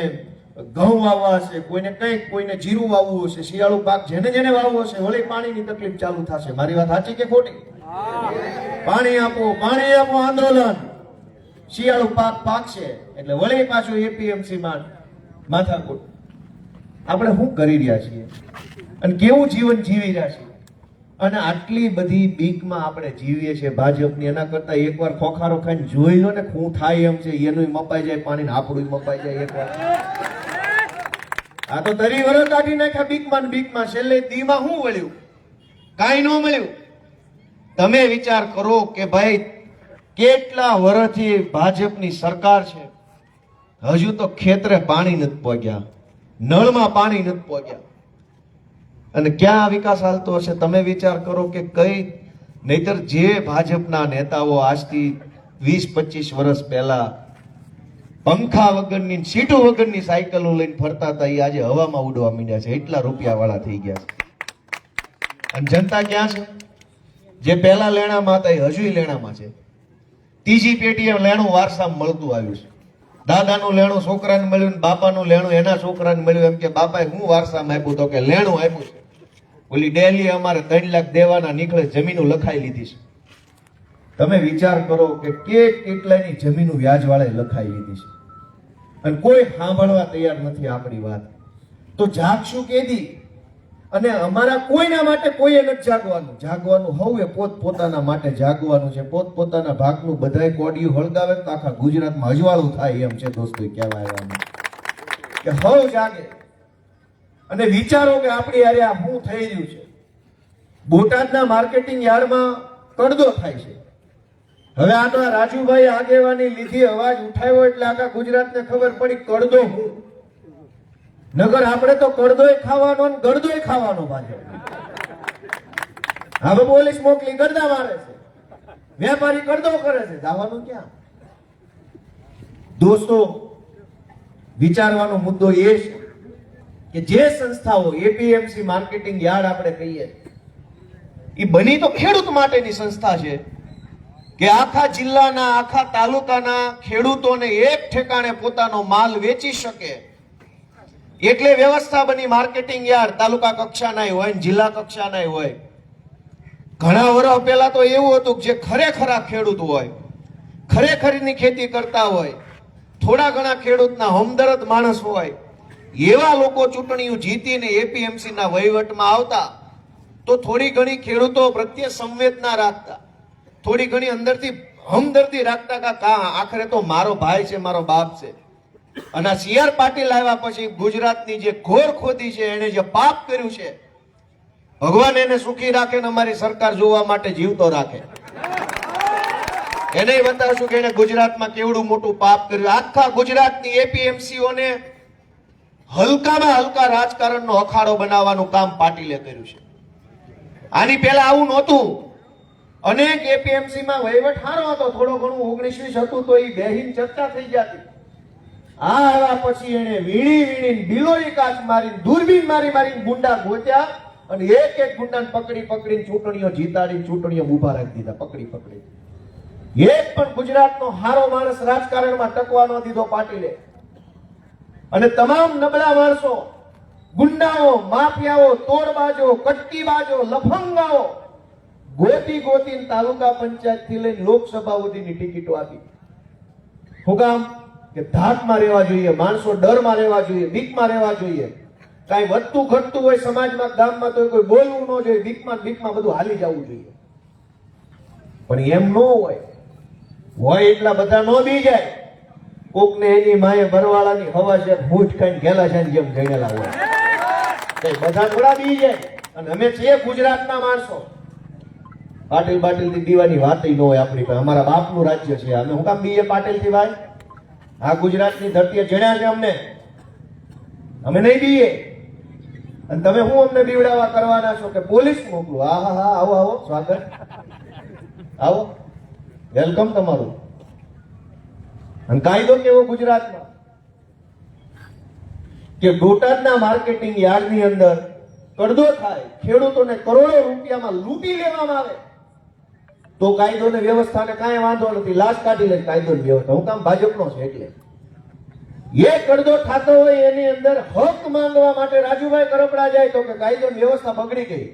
ઘઉં વાવવા હશે, કોઈને કંઈક, કોઈને જીરું વાવવું હશે. શિયાળુ પાક જેને જેને વાવવો હશે વળી પાણીની તકલીફ ચાલુ થશે. મારી વાત સાચી કે ખોટી? પાણી આપો, પાણી આપો આંદોલન. શિયાળુ પાક પાકશે એટલે વળી પાછું એપીએમસી માં માથાકૂટ. આપણે શું કરી રહ્યા છીએ અને કેવું જીવન જીવી રહ્યા છીએ? અને આટલી બધી બીકમાં આપણે જીવીએ છીએ ભાજપની. એના કરતા એકવાર ખોખારો ખાઈને જોઈ લો ને શું થાય એમ છે. એનું મપાઈ જાય પાણી ને આપણું મપાઈ જાય એકવાર. આ તો તરી વરસ કાઢી નાખ્યા બીકમાં ને બીકમાં. છેલ્લે દીમાં શું વળ્યું? કાંઈ ન મળ્યું. તમે વિચાર કરો કે ભાઈ કેટલા વર્ષથી ભાજપની સરકાર છે, હજુ તો ખેતરે પાણી નથી પહોંચ્યા, નળમાં પાણી નથી પહોંચ્યા. અને ક્યાં વિકાસ હાલતો હશે? તમે વિચાર કરો કે કઈ. નહીતર જે ભાજપના નેતાઓ આજથી 20-25 વર્ષ પહેલા પંખા વગરની, સીટો વગરની સાયકલો લઈને ફરતા હતા, એ આજે હવામાં ઉડવા માંડ્યા છે. એટલા રૂપિયા વાળા થઈ ગયા છે. અને જનતા ક્યાં છે? જે પહેલા લેણામાં હતા એ હજુય લેણામાં છે. ત્રીજી પેઢીએ લેણું વારસામાં મળતું આવ્યું છે. દાદાનું લેણું છોકરાને મળ્યું, બાપાનું લેણું એના છોકરાને મળ્યું. એમ કે બાપાએ હું વારસામાં આપ્યું? તો કે લેણું આપ્યું છે. ઓલી ડેલી અમારે 3 લાખ દેવાના નીકળે, જમીનો લખાઈ લીધી છે. તમે વિચાર કરો કે કેટલાની જમીનો વ્યાજ વાળે લખાઈ લીધી છે અને કોઈ સાંભળવા તૈયાર નથી આપણી વાત. તો જાગશું કેદી? અને અમારા કોઈના માટે કોઈએ નથી જાગવાનું. જાગવાનું હવે પોતપોતાના માટે જાગવાનું છે. પોતપોતાના ભાગનું બધાય કોડિયું હળગાવે તો આખા ગુજરાતમાં અજવાળું થાય એમ છે. દોસ્તો, કહેવાય કે હવે જાગે અને વિચારો કે આપણી યારે આ શું થઈ રહ્યું છે. બોટાદના માર્કેટિંગ યાર્ડમાં કડદો થાય છે. હવે આનો રાજુભાઈ આગેવાની લીધી, અવાજ ઉઠાવ્યો એટલે આખા ગુજરાતને ખબર પડી કડદો હું. નગર આપણે તો કડદોય ખાવાનો ને ગળદોય ખાવાનો. ભાજપ હવે પોલીસ મોકલી ગરદા મારે છે, વેપારી કડદો કરે છે. જવાનું ક્યાં? દોસ્તો, વિચારવાનો મુદ્દો એ છે કે જે સંસ્થાઓ એપીએમસી માર્કેટિંગ યાર્ડ આપણે કહીએ, એ બની તો ખેડૂત માટેની સંસ્થા છે કે આખા જિલ્લાના, આખા તાલુકાના ખેડૂતોને એક ઠેકાણે પોતાનો માલ વેચી શકે. એટલે વ્યવસ્થા બની માર્કેટિંગ યાર્ડ. તાલુકા કક્ષાના હોય, જિલ્લા કક્ષાના હોય. ઘણા વર્ષ પહેલા તો એવું હતું કે જે ખરેખર ખેડૂત હોય, ખરેખરની ખેતી કરતા હોય, થોડા ઘણા ખેડૂતના હમદર્દ માણસ હોય, એવા લોકો ચૂંટણીઓ જીતીને એપીએમસી ના વહીવટમાં આવતા તો થોડી ઘણી ખેડૂતો પ્રત્યે સંવેદના રાખતા, થોડી ઘણી અંદરથી હમદર્દી રાખતા કે આખરે તો મારો ભાઈ છે, મારો બાપ છે. અને CR પાટીલ આવ્યા પછી ગુજરાતની જે ઘોર ખોદી છે, એને જે પાપ કર્યું છે, ભગવાન એને સુખી રાખે ને અમારી સરકાર જોવા માટે જીવતો રાખે. એને બતાવશું કે એને ગુજરાતમાં કેવડું મોટું પાપ કર્યું. આખા ગુજરાતની એપીએમસીઓને હલકામાં હલકા રાજકારણનો અખાડો બનાવવાનું કામ પાટીલે કર્યું છે. આની પહેલા આવું નહોતું. અનેક એપીએમસી માં વહીવટ સારો હતો, થોડો ઘણું 19-20 હતું તો એ બેહીન ચર્ચા થઈ જતી. આ આવ્યા પછી એને વીણી બિલોરી કાચ મારી, દૂરબીન મારી ગુંડા ગોત્યા અને એક ગુંડાને પકડીને ચૂંટણીઓ જીતાડીને ચૂંટણીઓ ઉભા રાખી દીધા. પકડી એક પણ ગુજરાતનો હારો માણસ રાજકારણમાં ટકવા ન દીધો પાટીલે. અને તમામ નબળા માણસો, ગુંડાઓ, માફિયાઓ, તોડબાજો, કટકીબાજો, લફંગાઓ ગોતીને તાલુકા પંચાયત થી લઈને લોકસભા સુધીની ટિકિટો આપી. શું કામ? કે ધાકમાં રહેવા જોઈએ, માણસો ડરમાં રહેવા જોઈએ, બીકમાં રહેવા જોઈએ. કાંઈ વધતું ઘટતું હોય સમાજમાં, ગામમાં તો કોઈ બોલવું ન જોઈએ, બીકમાં બધું હાલી જવું જોઈએ. પણ એમ ન હોય એટલા બધા ન બી જાય. કોકને એની માએ બરવાળાની હવા છે, મૂઠ ખાઈને ગેલા છે જેમ ગણેલા હોય, બધા થોડા બી જાય. અને અમે છીએ ગુજરાતના માણસો. પાટીલ પાટીલ થી દીવાની વાત ન હોય આપણી પાસે. અમારા બાપનું રાજ્ય છે. અમે હું કામ બીએ પાટીલ થી ભાઈ? આ ગુજરાતની ધરતીએ જણ્યા છે અમને. અમે નહીં બીએ. અને તમે હું અમને બીવડાવવા કરવાના છો કે પોલીસ મોકલો? હા હા હા, આવો આવો, સ્વાગત, આવો, વેલકમ તમારું. અને કાયદો કેવો ગુજરાતમાં કે બોટાદના માર્કેટિંગ યાર્ડની અંદર કડદો થાય, ખેડૂતોને કરોડો રૂપિયામાં લૂંટી લેવામાં આવે તો કાયદો ને વ્યવસ્થાને કાંઈ વાંધો નથી, લાશ કાઢી લે કાયદો ને વ્યવસ્થા. હું કામ ભાજપનો છે એટલે. એ કડદો થતો હોય એની અંદર હક માંગવા માટે રાજુભાઈ કરપડા જાય તો કે કાયદો ની વ્યવસ્થા બગડી ગઈ.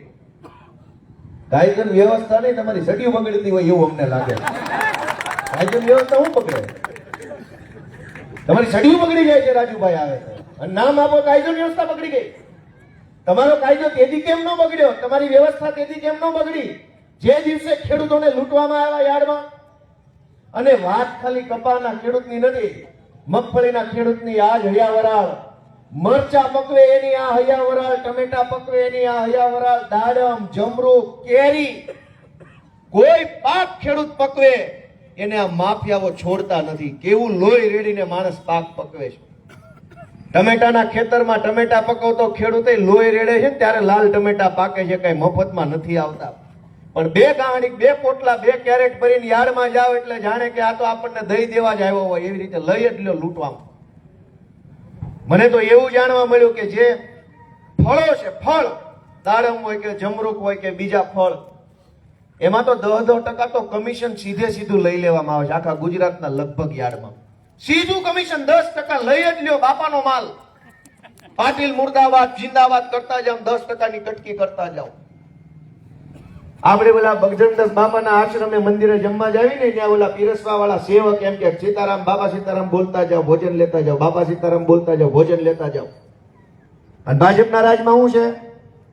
કાયદો ની વ્યવસ્થા નહીં, તમારી સડીઓ બગડતી હોય એવું અમને લાગે. કાયદો ની વ્યવસ્થા શું બગડે? તમારી સડીઓ બગડી જાય છે રાજુભાઈ આવે અને નામ આપો કાયદો ની વ્યવસ્થા બગડી ગઈ. તમારો કાયદો તેથી કેમ ન બગડ્યો? તમારી વ્યવસ્થા તેથી કેમ ન બગડી? જે દિવસે ખેડૂતોને લૂંટવામાં આવ્યા યાર્ડમાં, અને વાત ખાલી કપાના ખેડૂતની નથી, મગફળીના ખેડૂતની આ જ હૈયાવરાળ, મરચા પકવે એની આ હૈયાવરાળ, ટમેટા પકવે એની આ હૈયાવરાળ, દાડમ, જમરૂખ, કેરી, કોઈ પાક ખેડૂત પકવે એને આ માફિયાઓ છોડતા નથી. કેવું લોહી રેડીને માણસ પાક પકવે છે. ટમેટાના ખેતરમાં ટમેટા પકવતો ખેડૂતે લોહી રેડે છે ત્યારે લાલ ટમેટા પાકે છે, કઈ મફતમાં નથી આવતા. પણ બે ગાંડી, બે પોટલા, બે કેરેટ ભરીને યાર્ડમાં જાવ એટલે જાણે કે આ તો આપણને દઈ દેવા જ આવ્યો હોય એવી રીતે લઈ જ લ્યો લૂંટવામાં. મને તો એવું જાણવા મળ્યું કે જે ફળો છે, ફળ, દાડમ હોય કે જમરૂખ હોય કે બીજા ફળ, એમાં તો 10% તો કમિશન સીધે સીધું લઈ લેવામાં આવે છે. આખા ગુજરાતના લગભગ યાર્ડમાં સીધું કમિશન 10% લઈ જ લ્યો. બાપાનો માલ. પાટીલ મુર્દાબાદ જિંદાબાદ કરતા જાવ, 10% ની કટકી કરતા જાવ. આપણે ઓલા બગજનદાસ બાપાના આશ્રમે મંદિરે જમવા જાવી ને, ત્યાં ઓલા પીરસવા વાળા સેવક એમ કે સીતારામ, બાબા સીતારામ બોલતા જાવ, ભોજન લેતા જાવ, બાબા સીતારામ બોલતા જાવ, ભોજન લેતા જાવ. અને ભાજપના રાજમાં શું છે?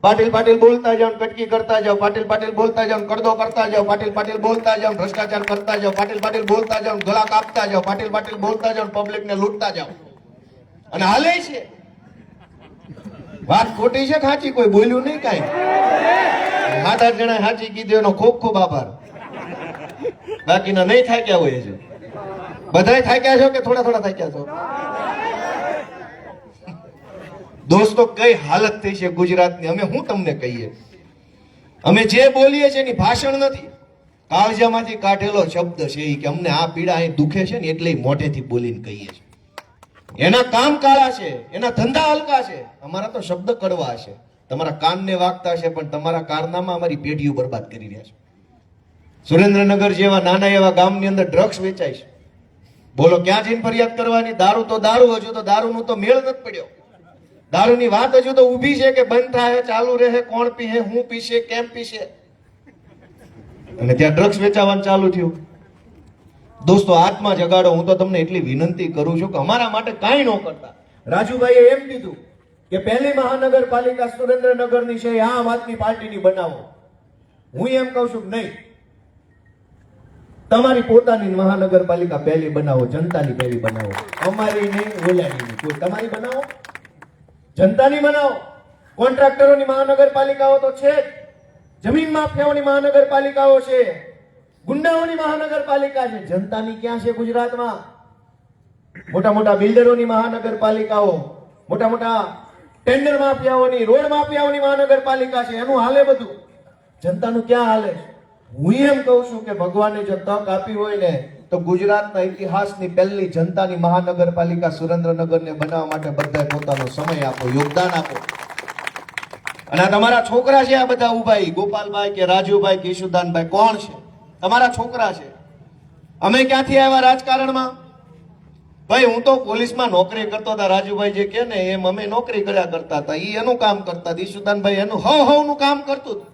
પાટીલ પાટીલ બોલતા જાવ, કટકી કરતા જાવ, પાટીલ પાટીલ બોલતા જાવ, કડદો કરતા જાવ, પાટીલ પાટીલ બોલતા જાવ, ભ્રષ્ટાચાર કરતા જાવ, પાટીલ પાટીલ બોલતા જાવ, ગળા કાપતા જાવ, પાટીલ પાટીલ બોલતા જાવ, પબ્લિકને લૂંટતા જાવ. અને હાલે છે. વાત ખોટી છે ખાચી? કોઈ બોલ્યું નહીં કાંઈ. 7-8 જણા સાચી કીધું એનો ખૂબ ખૂબ આભાર. બાકીના નહીં થાક્યા હોય છે. બધાય થાક્યા છો કે થોડા થોડા થાક્યા છો? દોસ્તો, કઈ હાલત થઈ છે ગુજરાતની. અમે હું તમને કહીએ? અમે જે બોલીએ છીએ એની ભાષણ નથી, કાળજામાંથી કાઢેલો શબ્દ છે એ કે અમને આ પીડા અહીં દુખે છે ને એટલે મોઢેથી બોલીને કહીએ છીએ. એના કામ કાળા છે, એના ધંધા હલકા છે, અમારા તો શબ્દ કડવા છે. તમારા કાનને વાગતા છે પણ તમારા કારનામાં અમારી પેઢીઓ બરબાદ કરી રહ્યા છે. સુરેન્દ્રનગર જેવા નાના એવા ગામની અંદર ડ્રગ્સ વેચાય છે. બોલો ક્યાં જઈને ફરિયાદ કરવાની? દારૂ તો દારૂ, હજુ તો દારૂનો તો મેળ નથી પડ્યો. દારૂની વાત હજુ તો ઊભી છે કે બંધ થાય, ચાલુ રહે, કોણ પીશે, હું પીશે, કેમ પીશે, અને ત્યાં ડ્રગ્સ વેચાવાનું ચાલુ થયું. દોસ્તો, આત્મા જગાડો. હું તો તમને એટલી વિનંતી કરું છું કે અમારા માટે કાંઈ ન કરતા. રાજુભાઈએ એમ કીધું કે પહેલી મહાનગરપાલિકા સુરેન્દ્રનગરની છે આમ આદમી પાર્ટીની બનાવો. હું એમ કહું છું કે નહીં, તમારી પોતાની મહાનગરપાલિકા પહેલી બનાવો, જનતાની પહેલી બનાવો. અમારી નહીં, ઓલાની નહીં, કોઈ તમારી બનાવો, જનતાની બનાવો. કોન્ટ્રાક્ટરોની મહાનગરપાલિકાઓ તો છે જ, જમીન માફિયાઓની મહાનગરપાલિકાઓ છે, ગુંડાઓની મહાનગરપાલિકા છે. જનતાની ક્યાં છે ગુજરાતમાં? મોટા મોટા બિલ્ડરોની મહાનગરપાલિકાઓ, મોટા મોટા ટેન્ડર માફિયાઓની, રોડ માફિયાઓની મહાનગરપાલિકા છે. એનું હાલે બધું. જનતાનું ક્યાં હાલે છે? હું એમ કહું છું કે ભગવાને જો તક આપી હોય ને તો ગુજરાતના ઇતિહાસની પહેલી જનતાની મહાનગરપાલિકા સુરેન્દ્રનગરને બનાવવા માટે બધાએ પોતાનો સમય આપો, યોગદાન આપો. અને આ તમારા છોકરા છે, આ બધા ઉભા, ગોપાલભાઈ કે રાજુભાઈ કે ઈશુદાનભાઈ, કોણ છે? તમારા છોકરા છે. અમે ક્યાંથી આવ્યા રાજકારણમાં? ભાઈ, હું તો પોલીસમાં નોકરી કરતો હતા. રાજુભાઈ જે કે ને એમ અમે નોકરી કર્યા કરતા હતા. ઈ એનું કામ કરતા હતા, ઈશુદાનભાઈ એનું હવનું કામ કરતું હતું.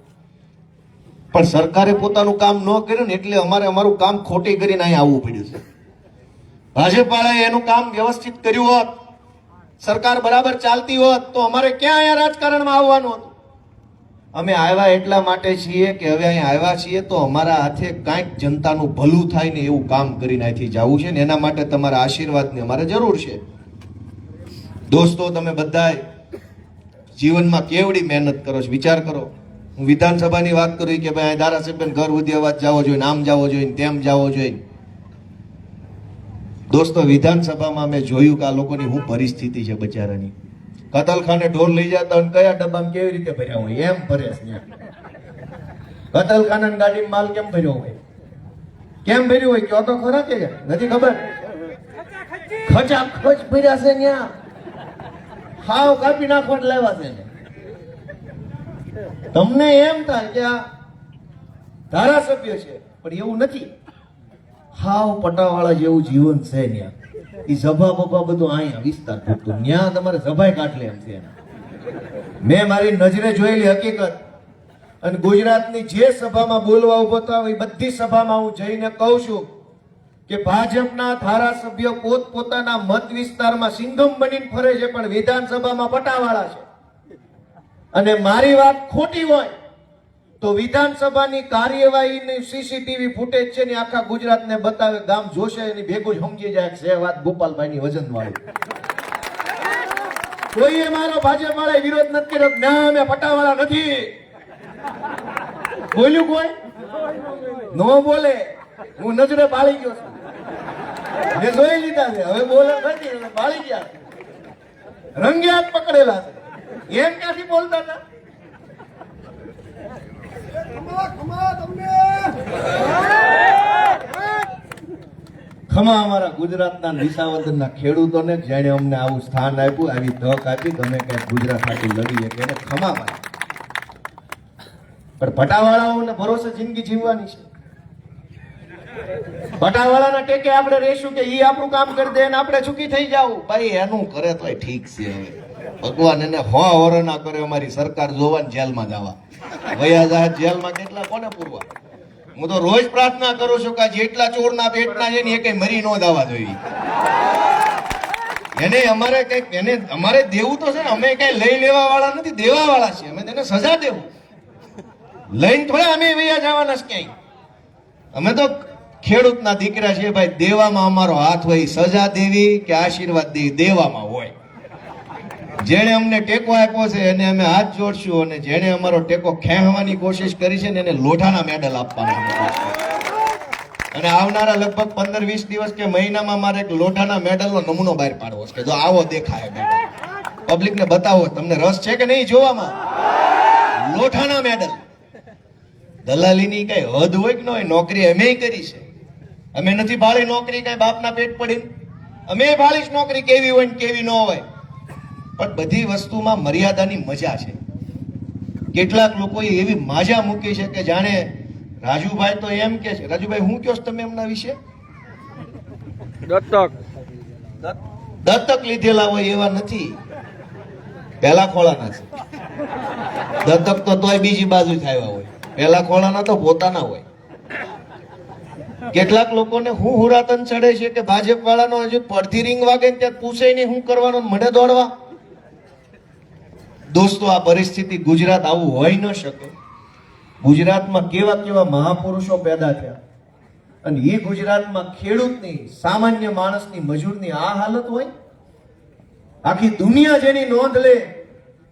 પણ સરકારે પોતાનું કામ ન કર્યું ને એટલે અમારે અમારું કામ ખોટી કરીને અહીં આવવું પડ્યું છે. ભાજપવાળાએ એનું કામ વ્યવસ્થિત કર્યું હોત, સરકાર બરાબર ચાલતી હોત તો અમારે ક્યાં અહીંયા રાજકારણમાં આવવાનું હતું. અમે આવ્યા એટલા માટે છીએ કે હવે અહીંયા આવ્યા છીએ તો અમારા હાથે કાંઈક જનતાનું ભલું થાય ને એવું કામ કરીને અહીંથી જવું છે ને એના માટે તમારા આશીર્વાદની અમારે જરૂર છે. દોસ્તો, તમે બધાય જીવનમાં કેવડી મહેનત કરો છો વિચાર કરો. હું વિધાનસભાની વાત કરું કે ભાઈ ધારાસભ્યને ઘર સુધી અવાજ જવો જોઈએ, આમ જવો જોઈએ, તેમ જવો જોઈએ. દોસ્તો, વિધાનસભામાં મેં જોયું કે આ લોકોની શું પરિસ્થિતિ છે બચારાની. કતલખાને ઢોર લઈ જતા હોય કયા ડબ્બામાં કેવી રીતે ભર્યા હોય એમ ભરે છે. કતલખાના ગાડીમાં માલ કેમ ભર્યો હોય, કેમ ભર્યું હોય કયો તો ખરા કે નથી ખબર. ખચા ખચ ભર્યા છે ત્યાં, ખાવ કાપી નાખવા લાવ્યા છે. તમને એમ થાય કે આ ધારાસભ્ય છે, પણ એવું નથી. હાવ પટાવાળા જેવું જીવન છે ત્યાં. એ સભા બભા બધું અહીંયા વિસ્તાર પૂરતું, ત્યાં તમારે સભાય કાઢલે એમ છે. મેં મારી નજરે જોયેલી હકીકત, અને ગુજરાતની જે સભામાં બોલવા ઉભો થયો એ બધી સભામાં હું જઈને કહું છું કે ભાજપના ધારાસભ્યો પોતપોતાના મત વિસ્તારમાં સિંઘમ બનીને ફરે છે, પણ વિધાનસભામાં પટાવાળા છે. અને મારી વાત ખોટી હોય તો વિધાનસભાની કાર્યવાહીની સીસીટીવી ફૂટેજ છે ને આખા ગુજરાતને બતાવે, ગામ જોશે એની ભેગું જ સમજી જાય છે વાત ગોપાલભાઈની વજનવાળી. કોઈએ મારો ભાજપ વાળા વિરોધ નથી કર્યો, ના અમે પટાવાળા નથી બોલ્યું કોઈ નો બોલે. હું નજરે બાળી ગયો છું, મેં જોઈ લીધા છે. હવે બોલે નથી, બાળી ગયા છે, રંગે હાથ પકડેલા છે. એમ ક્યાંથી બોલતા હતા? ખમા અમારા ગુજરાતના વિસાવદરના ખેડૂતોને જેણે અમને આવું સ્થાન આપ્યું, આવી તક આપી, ગમે ક્યાંક ગુજરાત માટે લડીએ કે એને ખમા પાડે. પણ પટાવાળાઓને ભરોસે જિંદગી જીવવાની છે. પટાવાળાના ટેકે આપણે રહેશું કે ઈ આપણું કામ કરી દે ને આપણે ચૂકી થઈ જાવ. ભાઈ એનું કરે તોય ઠીક છે. હવે ભગવાન એને હો વર ના કરે અમારી સરકાર જોવા જેલમાં જવા વયા જાય. જેલમાં કેટલા કોને પૂરવા? હું તો રોજ પ્રાર્થના કરું છું કે જેટલા ચોરના પેટના છે ને એ કઈ મરી ન જવા જોઈએ. એને અમારે કઈક એને અમારે દેવું તો છે ને, અમે કઈ લઈ લેવા વાળા નથી, દેવા વાળા છીએ. અમે તેને સજા દેવું, લઈને થોડા અમે વયા જવાના છે ક્યાંય. અમે તો ખેડૂતના દીકરા છીએ ભાઈ. દેવામાં અમારો હાથ હોય, સજા દેવી કે આશીર્વાદ દેવી દેવામાં હોય. જેણે અમને ટેકો આપ્યો છે એને અમે હાથ જોડશું, અને જેણે અમારો ટેકો ખેંચવાની કોશિશ કરી છે ને એને લોઢાના મેડલ આપવાના. અને આવનારા લગભગ 15-20 દિવસ કે મહિનામાં મારે એક લોઢાના મેડલનો નમૂનો બહાર પાડવો છે કે જો આવો દેખાય મેડલ, પબ્લિકને બતાવો. તમને રસ છે કે નહીં જોવામાં? લોઢાના મેડલ. દલાલીની કઈ હદ હોય કે ન હોય? નોકરી અમે કરી છે, અમે નથી ભાળી નોકરી કઈ બાપના પેટ પડીને. અમે ભાળીશ નોકરી કેવી હોય ને કેવી ન હોય. પણ બધી વસ્તુમાં મર્યાદાની મજા છે. કેટલાક લોકોએ એવી માજા મૂકી છે કે જાણે રાજુભાઈ તો એમ કે છે. રાજુભાઈ હું કહો છો તમે એમના વિશે? દત્તક લીધેલા હોય એવા નથી, પેલા ખોળાના છે. દત્તક તો તોય બીજી બાજુ જ આવ્યા હોય, પેલા ખોળાના તો પોતાના હોય. કેટલાક લોકોને હું હુરાતન ચડે છે કે ભાજપ વાળાનો હજુ પડતી રીંગ વાગે ત્યાં પૂછે નહીં શું કરવાનું, મડે દોડવા. દોસ્તો, આ પરિસ્થિતિ ગુજરાત આવું હોઈ ન શકે. ગુજરાતમાં કેવા કેવા મહાપુરુષો પેદા થયા, અને એ ગુજરાતમાં ખેડૂતની, સામાન્ય માણસની, મજૂરની આ હાલત હોય. આખી દુનિયા જેની નોંધ લે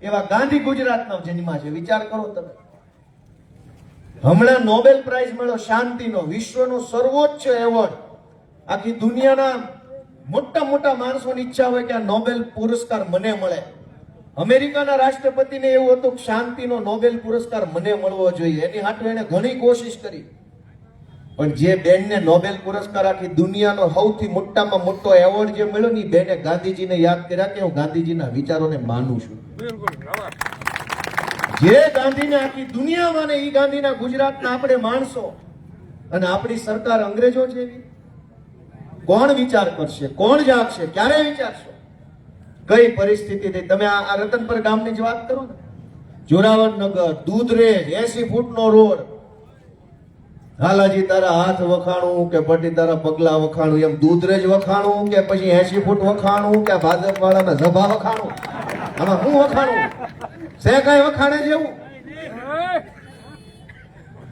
એવા ગાંધી ગુજરાતના જન્મા છે. વિચાર કરો તમે. હમણાં નોબેલ પ્રાઇઝ મળ્યો શાંતિનો, વિશ્વનો સર્વોચ્ચ એવોર્ડ. આખી દુનિયાના મોટા મોટા માણસોની ઈચ્છા હોય કે આ નોબેલ પુરસ્કાર મને મળે. અમેરિકાના રાષ્ટ્રપતિને એવું હતું કે શાંતિનો નોબેલ પુરસ્કાર મને મળવો જોઈએ. એની હાટુ એને ઘણી કોશિશ કરી, પણ જે બેનને નોબેલ પુરસ્કાર આખી દુનિયાનો સૌથી મોટામાં મોટો એવોર્ડ જે મળ્યો ને, બેને ગાંધીજીને યાદ કર્યા કે હું ગાંધીજીના વિચારોને માનું છું. જે ગાંધીને આખી દુનિયા માને એ ગાંધીના ગુજરાતના આપણે માણસો, અને આપણી સરકાર અંગ્રેજો જેવી. કોણ વિચાર કરશે? કોણ જાગશે? ક્યારે વિચારશે? કઈ પરિસ્થિતિ થઈ? તમે આ રતનપર ગામની જ વાત કરો ને, જોરાવરનગર, દૂધરેજ, 80 ફૂટનો રોડ. હાલાજી તારા હાથ વખાણું કે પટી તારા પગલા વખાણું, એમ દૂધરેજ વખાણું કે પછી 80 ફૂટ વખાણું કે ભાજપ વાળાના સભા વખાણું? આમાં શું વખાણું છે? કઈ વખાણે જેવું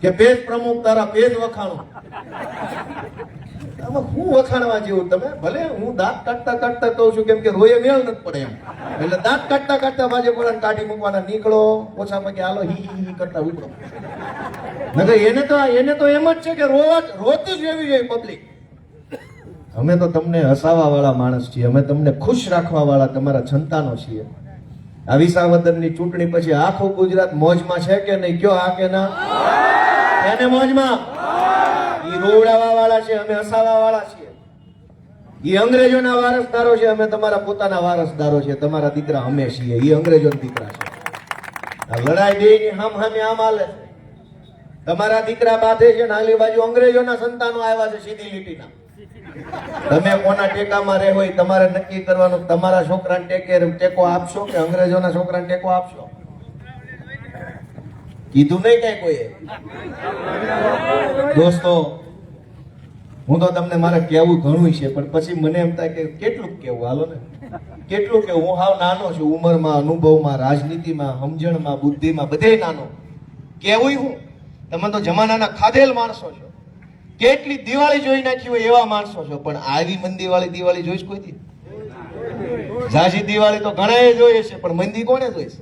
કે પેજ પ્રમુખ તારા પેજ વખાણું? આમાં હું વખાણવા જેવું તમે ભલે હું દાંત કાઢતા કાઢતા કહું છું કેમ કે રોયે મેળ નથી પડે એમ એટલે દાંત કાઢતા કાઢતા ભાજપવાળાને કાઢી મૂકવાના નીકળો ઓછા પગે હાલો હી કરતા ઉપડો એને તો એમ જ છે કે રોતું જ એવી જોઈએ પબ્લિક. અમે તો તમને હસાવા વાળા માણસ છીએ, અમે તમને ખુશ રાખવા વાળા તમારા સંતાનો છીએ. આ વિસાવદરની ચૂંટણી પછી આખું ગુજરાત મોજમાં છે કે નહીં? કયો હા કે ના? એને મોજમાં ઈ રોવડાવા વાળા છે, અમે હસાવા વાળા છીએ. ઈ અંગ્રેજોના વારસદારો છે, અમે તમારા પોતાના વારસદારો છે. તમારા દીકરા અમે છીએ, ઈ અંગ્રેજોના દીકરા છે. આ લડાઈ બેયની હામે આમ હાલે છે. તમારા દીકરા બાંધે છે ને આલી બાજુ અંગ્રેજોના સંતાનો આવ્યા છે સીધી લીટીના. તમે કોના ટેકામાં રહે હોય તમારે નક્કી કરવાનું. તમારા છોકરાને ટેકો આપશો કે અંગ્રેજોના છોકરાને ટેકો આપશો? કીધું નહીં કઈ કોઈએ. દોસ્તો, હું તો તમને મારે કહેવું ઘણું છે, પણ પછી મને એમ થાય કે કેટલું કેવું, હાલો ને કેટલું કેવું. હું હાવ નાનો છું ઉંમરમાં, અનુભવમાં, રાજનીતિમાં, સમજણમાં, બુદ્ધિમાં, બધે નાનો. કેવું હું? તમે તો જમાનાના ખાધેલ માણસો છો. કેટલી દિવાળી જોઈ નાખી હોય એવા માણસો છો, પણ આવી મંદી વાળી દિવાળી જોઈશ કોઈથી? ઝાઝી દિવાળી તો ઘણાએ જોઈએ છે, પણ મંદી કોને જોઈશ?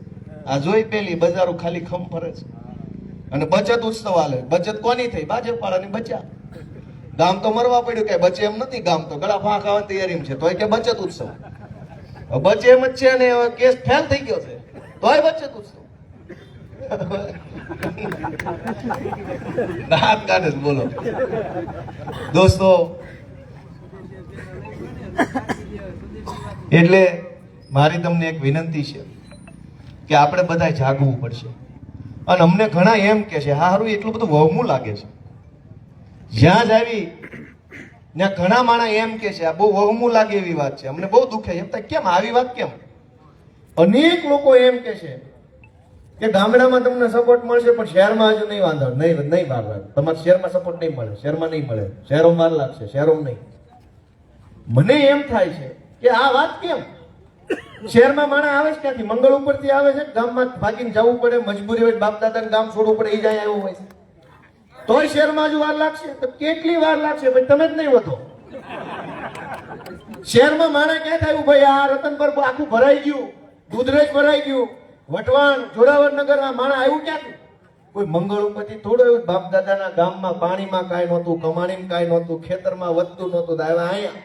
આ જોઈ પેલી બજારો ખાલી ખમ ફરે છે. અને બચત ઉત્સવ હાલે. બચત કોની થઈ? ભાજપ વાળાની બચ્યા. ગામ તો મરવા પડ્યું, કે બચે એમ નથી. ગામ તો ગળા ફાંક આવવાની તૈયારીમાં છે, તોય કે બચત ઉત્સવ. બચે એમ જ છે ને કેસ ફેલ થઈ ગયો છે, તોય બચત ઉત્સવ. દાંત કાઢે છે, બોલો દોસ્તો. એટલે મારી તમને એક વિનંતી છે કે આપણે બધા જાગવું પડશે. અને અમને ઘણા એમ કે છે હારું એટલું બધું વહમું લાગે છે. જ્યાં જ આવી ત્યાં ઘણા માણસ એમ કે છે આ બહુ વહમું લાગે એવી વાત છે. અમને બહુ દુખે એમ થાય કેમ આવી વાત કેમ? અનેક લોકો એમ કે છે કે ગામડામાં તમને સપોર્ટ મળશે પણ શહેરમાં હજુ નહીં વાંધો નહીં વાર લાગે. તમારે શહેરમાં સપોર્ટ નહીં મળે, શહેરમાં નહીં મળે, શહેરોમાં વાર લાગશે, શહેરોમાં નહીં. મને એમ થાય છે કે આ વાત કેમ? શહેરમાં માણસ આવે છે ક્યાંથી? મંગળ ઉપરથી આવે છે, ગામમાં ભાગીને જવું પડે, મજબૂરી હોય, બાપ દાદાને ગામ છોડવું પડે, એ જાય આવ્યું હોય છે, તોય શહેરમાં હજુ વાર લાગશે. તો કેટલી વાર લાગશે ભાઈ? તમે જ નહીં વધો. શહેરમાં માણસ ક્યાં થયું ભાઈ? આ રતનપર આખું ભરાઈ ગયું, દૂધરેજ ભરાઈ ગયું, વટવાણ, જોરાવરનગર આ માણસ આવ્યું ક્યાંથી? કોઈ મંગળ ઉપરથી થોડો એવું. બાપ દાદાના ગામમાં પાણીમાં કાંઈ નહોતું, કમાણીમાં કાંઈ નહોતું, ખેતરમાં વધતું નહોતું, આવ્યા અહીંયા.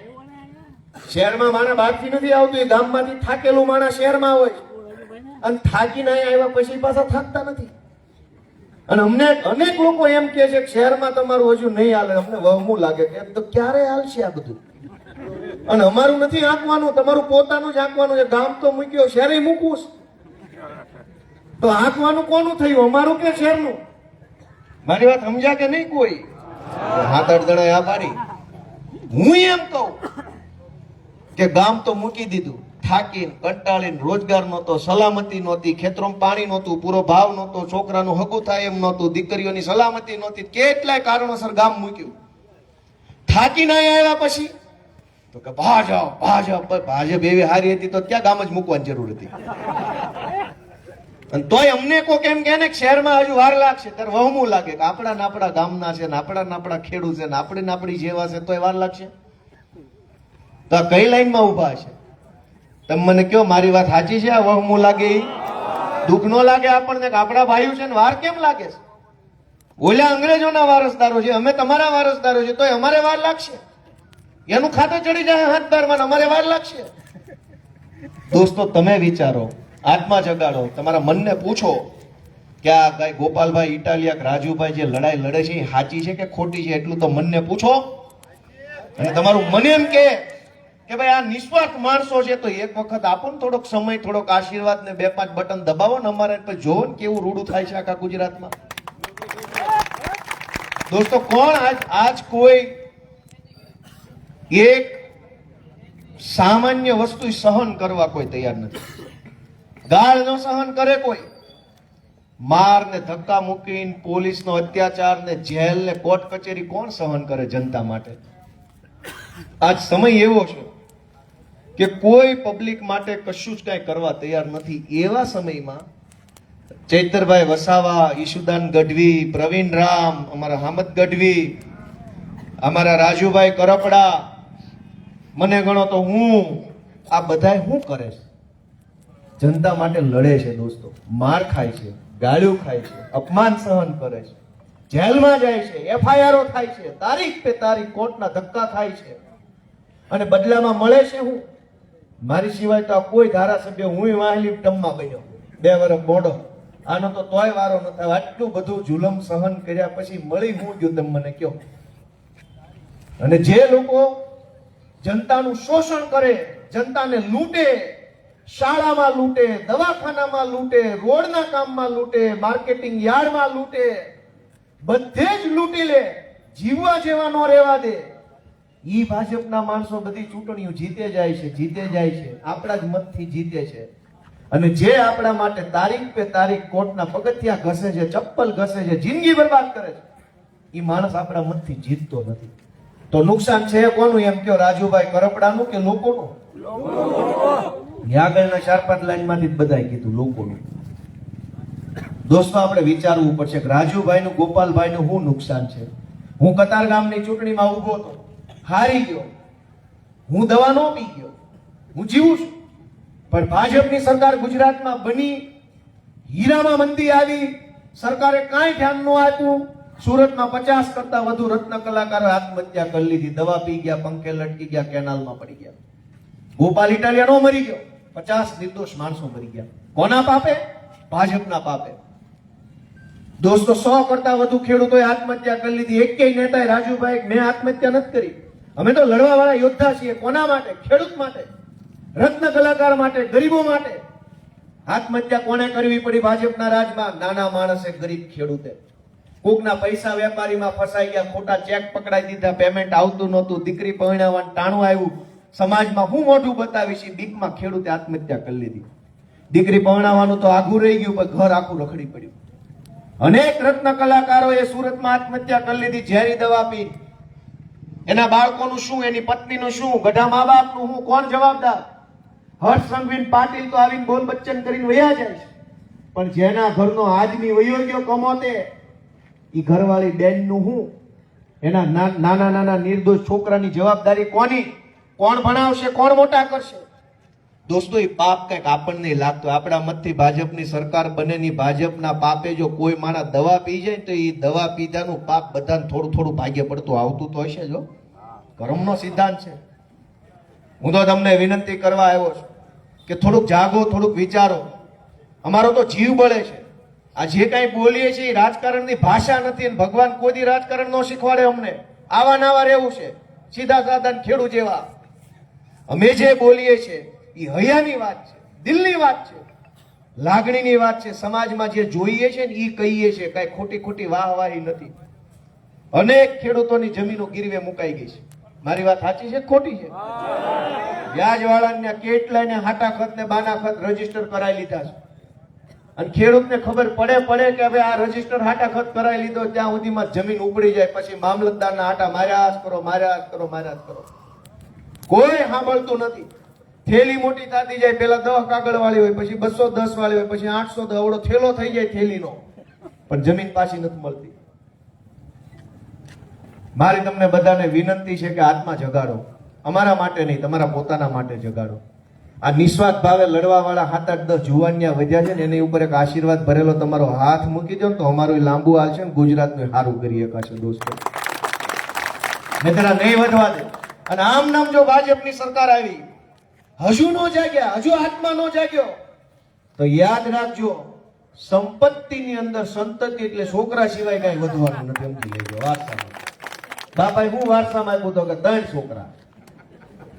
શહેરમાં માણસ બહારથી નથી આવતું, એ ગામમાંથી થાકેલું માણસ શહેરમાં હોય અને થાકીને અહીંયા આવ્યા પછી પાછા થાકતા નથી. અને અમને અનેક લોકો એમ કે છે કે શહેરમાં તમારું હજુ નહીં હાલે. અમને વહમું લાગે કે તો ક્યારે હાલશે આ બધું? અને અમારું નથી આંકવાનું, તમારું પોતાનું જ આંકવાનું છે. ગામ તો મૂક્યો, શહેરે મૂકવું છે. તો આંકવાનું કોનું થયું, અમારું કે શહેરનું? મારી વાત સમજ્યા કે નહીં? કોઈ હાથ અડધડા આ પાડી. હું એમ કહું કે ગામ તો મૂકી દીધું, થાકીને કંટાળીને, રોજગાર નહોતો, સલામતી નહોતી, ખેતરોમાં પાણી નહોતું, પૂરો ભાવ નહોતો, છોકરાનું હગું થાય એમ નહોતું, દીકરીઓની સલામતી નહોતી, કેટલાય કારણોસર ગામ મૂક્યું. થાકીને આવ્યા પછી તો કે ભાજપ એવી હારી હતી તો ક્યાં ગામ જ મૂકવાની જરૂર હતી? અને તોય અમને કોક એમ કે ને શહેરમાં હજુ વાર લાગશે, ત્યારે વહમું લાગે કે આપણા ને આપણા ગામના છે ને આપણા ખેડૂત છે ને આપણી જેવા છે, તોય વાર લાગશે. તો આ કઈ લાઈનમાં ઉભા છે? તમે મને કહો, મારી વાત સાચી છે? આ વહમું લાગે ઈ દુઃખ ન લાગે આપણને કે આપણા ભાઈઓ છે ને વાર કેમ લાગે છે? ઓલા અંગ્રેજોના વારસદારો છે, અમે તમારા વારસદારો છે, તોય અમારે વાર લાગશે. એનું ખાતે ચડી જાય હાથ ધરવાનું, અમારે વાર લાગશે. દોસ્તો, તમે વિચારો, આત્મા જગાડો, તમારા મનને પૂછો કે આ કઈ ગોપાલભાઈ ઇટાલિયા કે રાજુભાઈ જે લડાઈ લડે છે એ સાચી છે કે ખોટી છે? એટલું તો મનને પૂછો. અને તમારું મન એમ કે ભાઈ આ નિસ્વાર્થ માણસો છે, તો એક વખત આપો ને થોડોક સમય, થોડોક આશીર્વાદ ને 2-5 બટન દબાવો ને અમારે, પછી જોવો ને કેવું રૂડું થાય છે આખા ગુજરાતમાં. દોસ્તો, કોણ આજ કોઈ એક સામાન્ય વસ્તુ સહન કરવા કોઈ તૈયાર નથી. ગાળ ન સહન કરે કોઈ. માર ને ધક્કા મૂકીને, પોલીસનો અત્યાચાર ને જેલ ને કોર્ટ કચેરી કોણ સહન કરે જનતા માટે? આજ સમય એવો છે કે કોઈ પબ્લિક માટે કશું જ કઈ કરવા તૈયાર નથી. એવા સમયમાં ચૈતરભાઈ વસાવા, ઈશુદાન ગઢવી, પ્રવીણ રામ, અમારા હામદ ગઢવી, અમારા રાજુભાઈ કરપડા, મને ગણો તો હું, આ બધાય શું કરે છે? જનતા માટે લડે છે દોસ્તો, માર ખાય છે, ગાળ્યું ખાય છે, અપમાન સહન કરે છે, જેલમાં જાય છે, એફઆઈઆરો થાય છે, તારીખ પે તારીખ કોર્ટના ધક્કા ખાય છે, અને બદલામાં મળે છે હું? મારી સિવાય તો આ કોઈ ધારાસભ્ય, હું વાહેલી ટમમાં બન્યો 2 વર્ષ મોડો, આનો તો તોય વારો ન થાય. આટલું બધું જુલમ સહન કર્યા પછી મળી હું ગયું, તમે મને કહો. અને જે લોકો જનતાનું શોષણ કરે, જનતાને લૂંટે, શાળામાં લૂંટે, દવાખાનામાં લૂંટે, રોડના કામમાં લૂંટે, માર્કેટિંગ યાર્ડમાં લૂંટે, બધે જ લૂંટી લે, જીવવા જેવા નો રહેવા દે, ઈ ભાજપના માણસો બધી ચૂંટણીઓ જીતે જાય છે, જીતે જાય છે, આપણા જ મતથી જીતે છે. અને જે આપણા માટે તારીખ પે તારીખ કોર્ટના પગથિયા ઘસે છે, ચપ્પલ ઘસે છે, જિંદગી બરબાદ કરે છે, ઈ માણસ આપણા મતથી જીતતો નથી. તો નુકસાન છે કોનું? એમ કયો રાજુભાઈ કરપડાનું કે લોકોનું? આગળના 4-5 લાઈનમાંથી જ બધાએ કીધું લોકોનું. દોસ્તો, આપણે વિચારવું પડશે કે રાજુભાઈનું, ગોપાલભાઈનું શું નુકસાન છે? હું કતાર ગામની ચૂંટણીમાં ઊભો હતો, હારી ગયો, હું દવા નો પી ગયો, હું જીવું છું, પણ ભાજપની સરકાર ગુજરાતમાં બની, હીરામાં મંદી આવી, સરકારે કાંઈ ધ્યાન ન આપ્યું. સુરતમાં 50 કરતા વધુ રત્ન કલાકારો આત્મહત્યા કરી લીધી, દવા પી ગયા, પંખે લટકી ગયા, કેનાલમાં પડી ગયા. ગોપાલ ઇટાલિયાનો મરી ગયો, 50 નિર્દોષ માણસો મરી ગયા. કોના પાપે? ભાજપના પાપે. દોસ્તો, 100 કરતા વધુ ખેડૂતોએ આત્મહત્યા કરી લીધી. એકેય નેતાએ રાજુભાઈ મેં આત્મહત્યા નથી કરી. અમે તો લડવા વાળા યોદ્ધા છીએ. કોના માટે? ખેડૂત માટે, રત્ન કલાકાર માટે, ગરીબો માટે. આત્મહત્યા કોને કરવી પડી ભાજપના રાજમાં? નાના માણસે, ગરીબ ખેડૂતે. કોકના પૈસા વેપારીમાં ફસાઈ ગયા, ખોટા ચેક પકડાઈ દીધા, પેમેન્ટ આવતું નહોતું, દીકરી પરણાવવાનું ટાણું આવ્યું, સમાજમાં હું મોઢું બતાવીશ, બીકમાં ખેડૂતે આત્મહત્યા કરી લીધી. દીકરી પરણાવવાનું તો આઘું રહી ગયું, પણ ઘર આખું રખડી પડ્યું. અનેક રત્ન કલાકારોએ સુરતમાં આત્મહત્યા કરી લીધી, ઝેરી દવા પી. એના બાળકોનું શું? એની પત્નીનું શું? ગઢા મા બાપનું શું? કોણ જવાબદાર? હર્ષ સંઘવી પાટીલ તો આવીને બોલ બચ્ચન કરીને વયા જાય છે, પણ જેના ઘરનો આદમી વયો ગયો કમોતે, ઈ ઘરવાળી બેનનું શું? એના નાના નાના નિર્દોષ છોકરાની જવાબદારી કોની? કોણ ભણાવશે? કોણ મોટા કરશે? દોસ્તો, એ પાપ કઈક આપણને લાગતો. આપણા મતથી ભાજપની સરકાર બનેની ભાજપના પાપે જો કોઈ માણસ દવા પી જાય તો એ દવા પીધાનું પાપ બધાને થોડું થોડું ભાગ્ય પડતું આવતું તો હશે. જો કર્મનો સિદ્ધાંત છે. હું તો તમને વિનંતી કરવા આવ્યો છું કે થોડુંક જાગો, થોડુંક વિચારો. અમારો તો જીવ બળે છે. આ જે કઈ બોલીએ છીએ એ રાજકારણની ભાષા નથી, અને ભગવાન કોઈ દી રાજકારણ નો શીખવાડે અમને. આવા નાવા રહેવું છે, સીધા સાધા ખેડૂત જેવા. અમે જે બોલીએ છીએ એ હૈયાની વાત છે, દિલની વાત છે, લાગણીની વાત છે. સમાજમાં જે જોઈએ છે ને એ કહીએ છીએ, કઈ ખોટી ખોટી વાહવાહી નથી. અનેક ખેડૂતોની જમીનો ગીરવે મુકાઈ ગઈ છે. મારી વાત સાચી છે ખોટી છે? વ્યાજ વાળાને કેટલાયને હાટા ખત ને બાના ખત રજીસ્ટર કરાવી લીધા છે, અને ખેડૂતને ખબર પડે કે હવે આ રજીસ્ટર હાટા ખત કરાવી લીધો ત્યાં સુધીમાં જમીન ઉપડી જાય, પછી મામલતદારના હાટા માર્યા કરો, માર્યા કરો, માર્યા કરો. કોઈ સાંભળતું નથી. થેલી મોટી થતી જાય, પેલા 10 કાગળ વાળી હોય, પછી 210 વાળી હોય, પછી 800 અવળો થેલો થઈ જાય થેલીનો, પણ જમીન પાછી નથી મળતી. મારી તમને બધાને વિનંતી છે કે આત્મા જગાડો. અમારા માટે નહીં, તમારા પોતાના માટે જગાડો. આ નિસ્વાર્થ ભાવે લડવા વાળા 7-8-10 જુવાનિયા વધ્યા છે ને, એની ઉપર એક આશીર્વાદ ભરેલો તમારો હાથ મૂકી દો તો અમારું લાંબુ હાલ છે ને ગુજરાતનું સારું કરી શકાશે દોસ્તો. નહીંતર નહીં વધવા દે. અને આમ નામ જો ભાજપની સરકાર આવી, હજુ નો જાગ્યા, હજુ આત્મા નો જાગ્યો, તો યાદ રાખજો, સંપત્તિની અંદર સંતતિ એટલે છોકરા સિવાય કઈ વધવાનું નથી. સમજી લેજો. વારસામાં બાપાએ હું વારસામાં આપ્યું તો કે 3 છોકરા,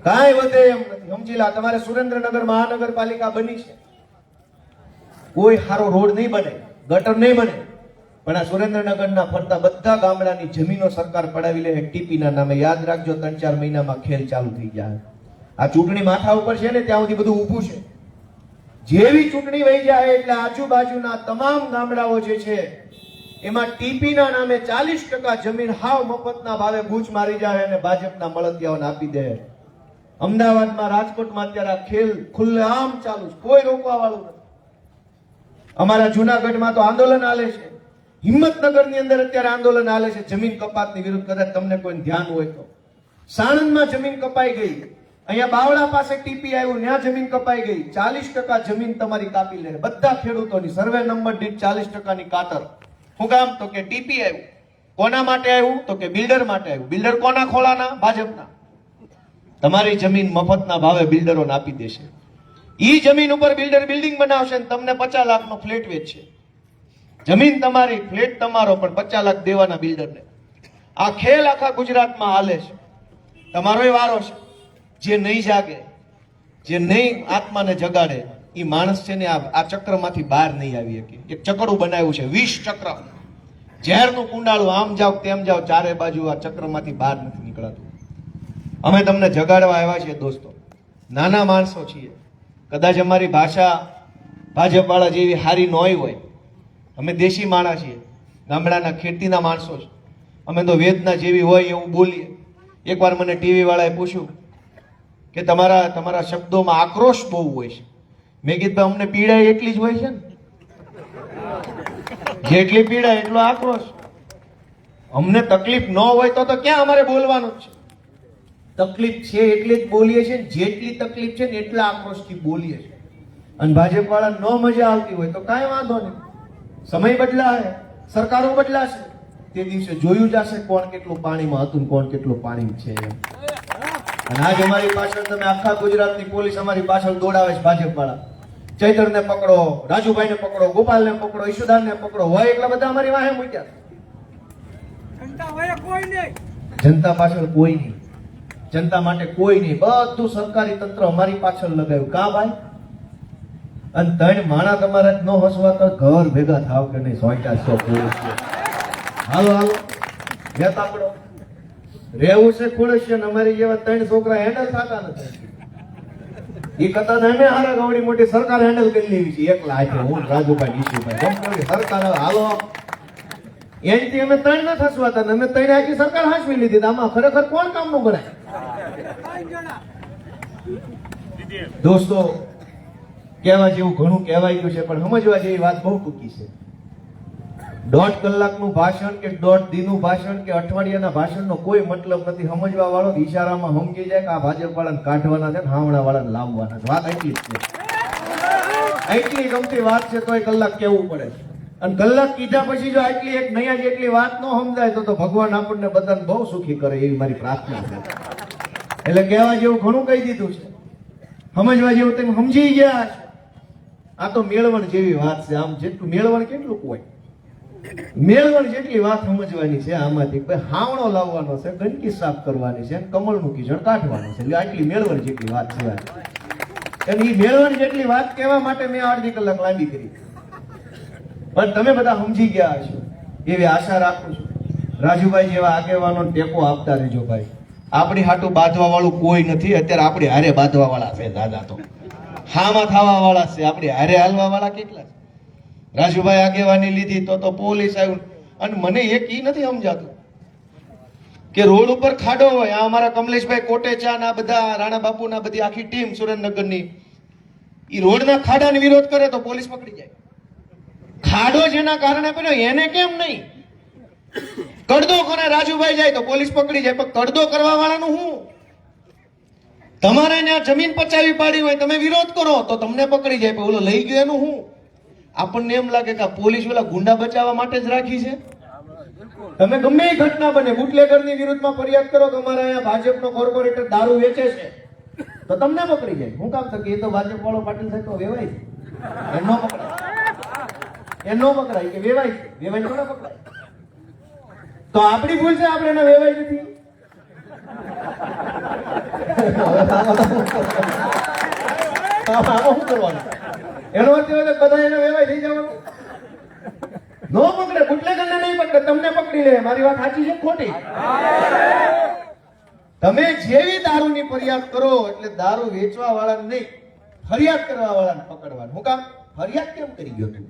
કાંઈ વધે એમ નથી. સમજી લા. તમારે સુરેન્દ્રનગર મહાનગરપાલિકા બની છે, કોઈ સારો રોડ નહીં બને, ગટર નહીં બને, પણ આ સુરેન્દ્રનગરના ફરતા બધા ગામડાની જમીનો સરકાર પડાવી લે ટીપીના નામે. યાદ રાખજો, 3-4 મહિનામાં ખેલ ચાલુ થઈ જાય. આ ચૂંટણી માથા ઉપર છે ને ત્યાં સુધી બધું ઊભું છે. જેવી ચૂંટણી વહી જાય એટલે આજુબાજુના તમામ ગામડાઓ જે છે એમાં ટીપીના નામે 40% જમીન હાવ મફતના ભાવે બૂચ મારી જાય અને ભાજપના મળતિયાઓને આપી દે. અમદાવાદમાં, રાજકોટમાં અત્યારે આ ખેલ ખુલ્લેઆમ ચાલુ છે, કોઈ રોકવા વાળું નથી. અમારા જુનાગઢમાં તો આંદોલન હાલે છે. હિંમતનગરની અંદર અત્યારે આંદોલન હાલે છે જમીન કપાતની વિરુદ્ધ. કદાચ તમને કોઈ ધ્યાન હોય તો સાણંદમાં જમીન કપાઈ ગઈ, અહીંયા બાવળા પાસે ટીપી આવ્યું, ત્યાં જમીન કપાઈ ગઈ. 40% જમીન તમારી કાપી લે બધા ખેડૂતોની. સર્વે નંબર દીઠ 40%ની કાતર. શું કામ? તો કે ટીપી આવ્યું. કોના માટે આવ્યું? તો કે બિલ્ડર માટે આવ્યું. બિલ્ડર કોના ખોળાના? ભાજપના. તમારી જમીન મફતના ભાવે બિલ્ડરોને આપી દેશે. ઈ જમીન ઉપર બિલ્ડર બિલ્ડિંગ બનાવશે ને તમને 50 લાખનો ફ્લેટ વેચશે. જમીન તમારી, ફ્લેટ તમારો, પણ 50 લાખ દેવાના બિલ્ડરને. આ ખેલ આખા ગુજરાતમાં હાલે છે. તમારો વારો છે. જે નહીં જાગે, જે નહીં આત્માને જગાડે, એ માણસ છે ને આ ચક્રમાંથી બહાર નહીં આવી શકે. એક ચક્રું બનાવ્યું છે, 20 ચક્ર, ઝેરનું કુંડાળું. આમ જાવ તેમ જાવ, ચારે બાજુ આ ચક્રમાંથી બહાર નથી નીકળાતું. અમે તમને જગાડવા આવ્યા છીએ દોસ્તો. નાના માણસો છીએ, કદાચ અમારી ભાષા ભાજપવાળા જેવી હારી ન હોય. અમે દેશી માણસ છીએ, ગામડાના ખેતીના માણસો છે. અમે તો વેદના જેવી હોય એવું બોલીએ. એકવાર મને ટીવી વાળાએ પૂછ્યું કે તમારા શબ્દોમાં આક્રોશ બહુ હોય છે. મેં કીધું અમને પીડા એટલી જ હોય છે ને, જેટલી પીડા એટલો આક્રોશ. અમને તકલીફ ન હોય તો ક્યાં અમારે બોલવાનું છે? તકલીફ છે એટલે જ બોલીએ છીએ. જેટલી તકલીફ છે ને એટલા આક્રોશથી બોલીએ છીએ. અને ભાજપ વાળા ન મજા આવતી હોય તો કાંઈ વાંધો નહીં. સમય બદલાશે, સરકારો બદલાશે, તે દિવસે જોયું જશે કોણ કેટલું પાણીમાં હતું, કોણ કેટલું પાણી છે. અને આજ અમારી પાછળ તમે આખા ગુજરાતની પોલીસ અમારી પાછળ દોડાવે છે ભાજપ વાળા. ચૈતરને પકડો, રાજુભાઈને પકડો, ગોપાલને પકડો, ઈશુદાનને પકડો. હોય એટલા બધા અમારી વાહે મૂક્યા. જનતા પાછળ કોઈ નહીં, જનતા માટે કોઈ નહીં. બધું સરકારી તંત્ર અમારી પાછળ લગાવ્યું. કા ભાઈ? અને 3 માણા તમારે ન હસવા તો ઘર ભેગા થાવ કે નહીં? 100 હાલો હાલો જતા પડો. રહેવું છે ખુડશે ને અમારી જેવા 3 છોકરા હેન્ડલ થતા નથી. એ કરતા અમે હારા ગવડી મોટી સરકાર હેન્ડલ કરી લેવી છે એકલા હાથે. હું રાજુભાઈ ઈશુભાઈ સરકાર હાલો એનથી અમે 3 ન થસવાતા ને અમે 3 આખી સરકાર હાંસવી લીધી. આમાં ખરેખર કોણ કામનું ગણાય? દોસ્તો, કહેવા જેવું ઘણું કહેવાય ગયું છે, પણ સમજવા જેવી વાત બહુ ટૂંકી છે. 1.5 કલાકનું ભાષણ કે 1.5 દિનનું ભાષણ કે અઠવાડિયાના ભાષણનો કોઈ મતલબ નથી. સમજવા વાળો ઈશારામાં સમજી જાય કે આ ભાજપ વાળાને કાઢવાના છે, હાવણા વાળાને લાવવાના છે. વાત એટલી જ છે. એટલી ગમતી વાત છે તોય કલાક કહેવું પડે છે. અને કલાક કીધા પછી જો આટલી એક નયા જેટલી વાત ન સમજાય તો ભગવાન આપણને બધાને બહુ સુખી કરે એવી મારી પ્રાર્થના છે. એટલે કહેવા જેવું ઘણું કહી દીધું છે, સમજવા જેવું તમે સમજી ગયા છો. આ તો મેળવણ જેવી વાત છે. આમ જેટલું મેળવણ કેટલું હોય, મેળવણ જેટલી વાત સમજવાની છે. આમાંથી હાવણો લાવવાનો છે, ગંદકી સાફ કરવાની છે, કમળનું કીચડ કાઢવાનું છે. એટલે આટલી મેળવણ જેટલી વાત છે. અને એ મેળવણ જેટલી વાત કહેવા માટે મેં 1.5 કલાક લાંબી કરી. પણ તમે બધા સમજી ગયા છો એવી આશા રાખું છું. રાજુભાઈ જેવા આગેવાનો ટેકો આપતા રહેજો ભાઈ. આપણી હાટું બાંધવા વાળું કોઈ નથી. અત્યારે આપણે હારે બાંધવા વાળા છે દાદા. તો હામાં થવા વાળા છે, આપણે હારે હાલવા વાળા કેટલા છે? રાજુભાઈ આગેવાની લીધી તો પોલીસ આવ્યું. અને મને એક ઈ નથી સમજાતું કે રોડ ઉપર ખાડો હોય. આ અમારા કમલેશભાઈ કોટેચા ના બધા રાણા બાપુ ના બધી આખી ટીમ સુરેન્દ્રનગરની ઈ રોડના ખાડાનો વિરોધ કરે તો પોલીસ પકડી જાય. ખાડો જેના કારણે બન્યો એને કેમ નહીં? કડદો કોને રાજુભાઈ જાય તો પોલીસ પકડી જાય. પણ કડદો કરવા વાળાનું હું? તમારે ત્યાં જમીન પચાવી પાડી હોય, તમે વિરોધ કરો તો તમને પકડી જાય. પણ ઓલો લઈ ગયો એનું હું? આપણને એમ લાગે કે પોલીસ ઓલા ગુંડા બચાવવા માટે જ રાખી છે. તમે ગમે એ ઘટના બને, બુટલેગરની વિરુદ્ધમાં ફરિયાદ કરો કે અમારા અહીંયા ભાજપનો કોર્પોરેટર દારૂ વેચે છે તો તમને પકડી જાય. હું કામ થકે? એ તો ભાજપ વાળો પાટીલ થાય તો વેવાય એનો પકડાય, એનો પકડાય કે વેવાય વેવાય થોડા પકડાય. તો આપણી ભૂલ છે, આપણે એને વેવાય નથી. શું કરવાનું? એનો અર્થ એ બધા એને વેવાય થઈ જવાનું. નો પકડે, બુટલેગરને નહીં પકડે, તમને પકડી લે. મારી વાત સાચી છે ખોટી? તમે જેવી દારૂની ફરિયાદ કરો એટલે દારૂ વેચવા વાળાને નહીં, ફરિયાદ કરવા વાળાને પકડવાનું. હું કામ? ફરિયાદ કેમ કરી ગયો તું?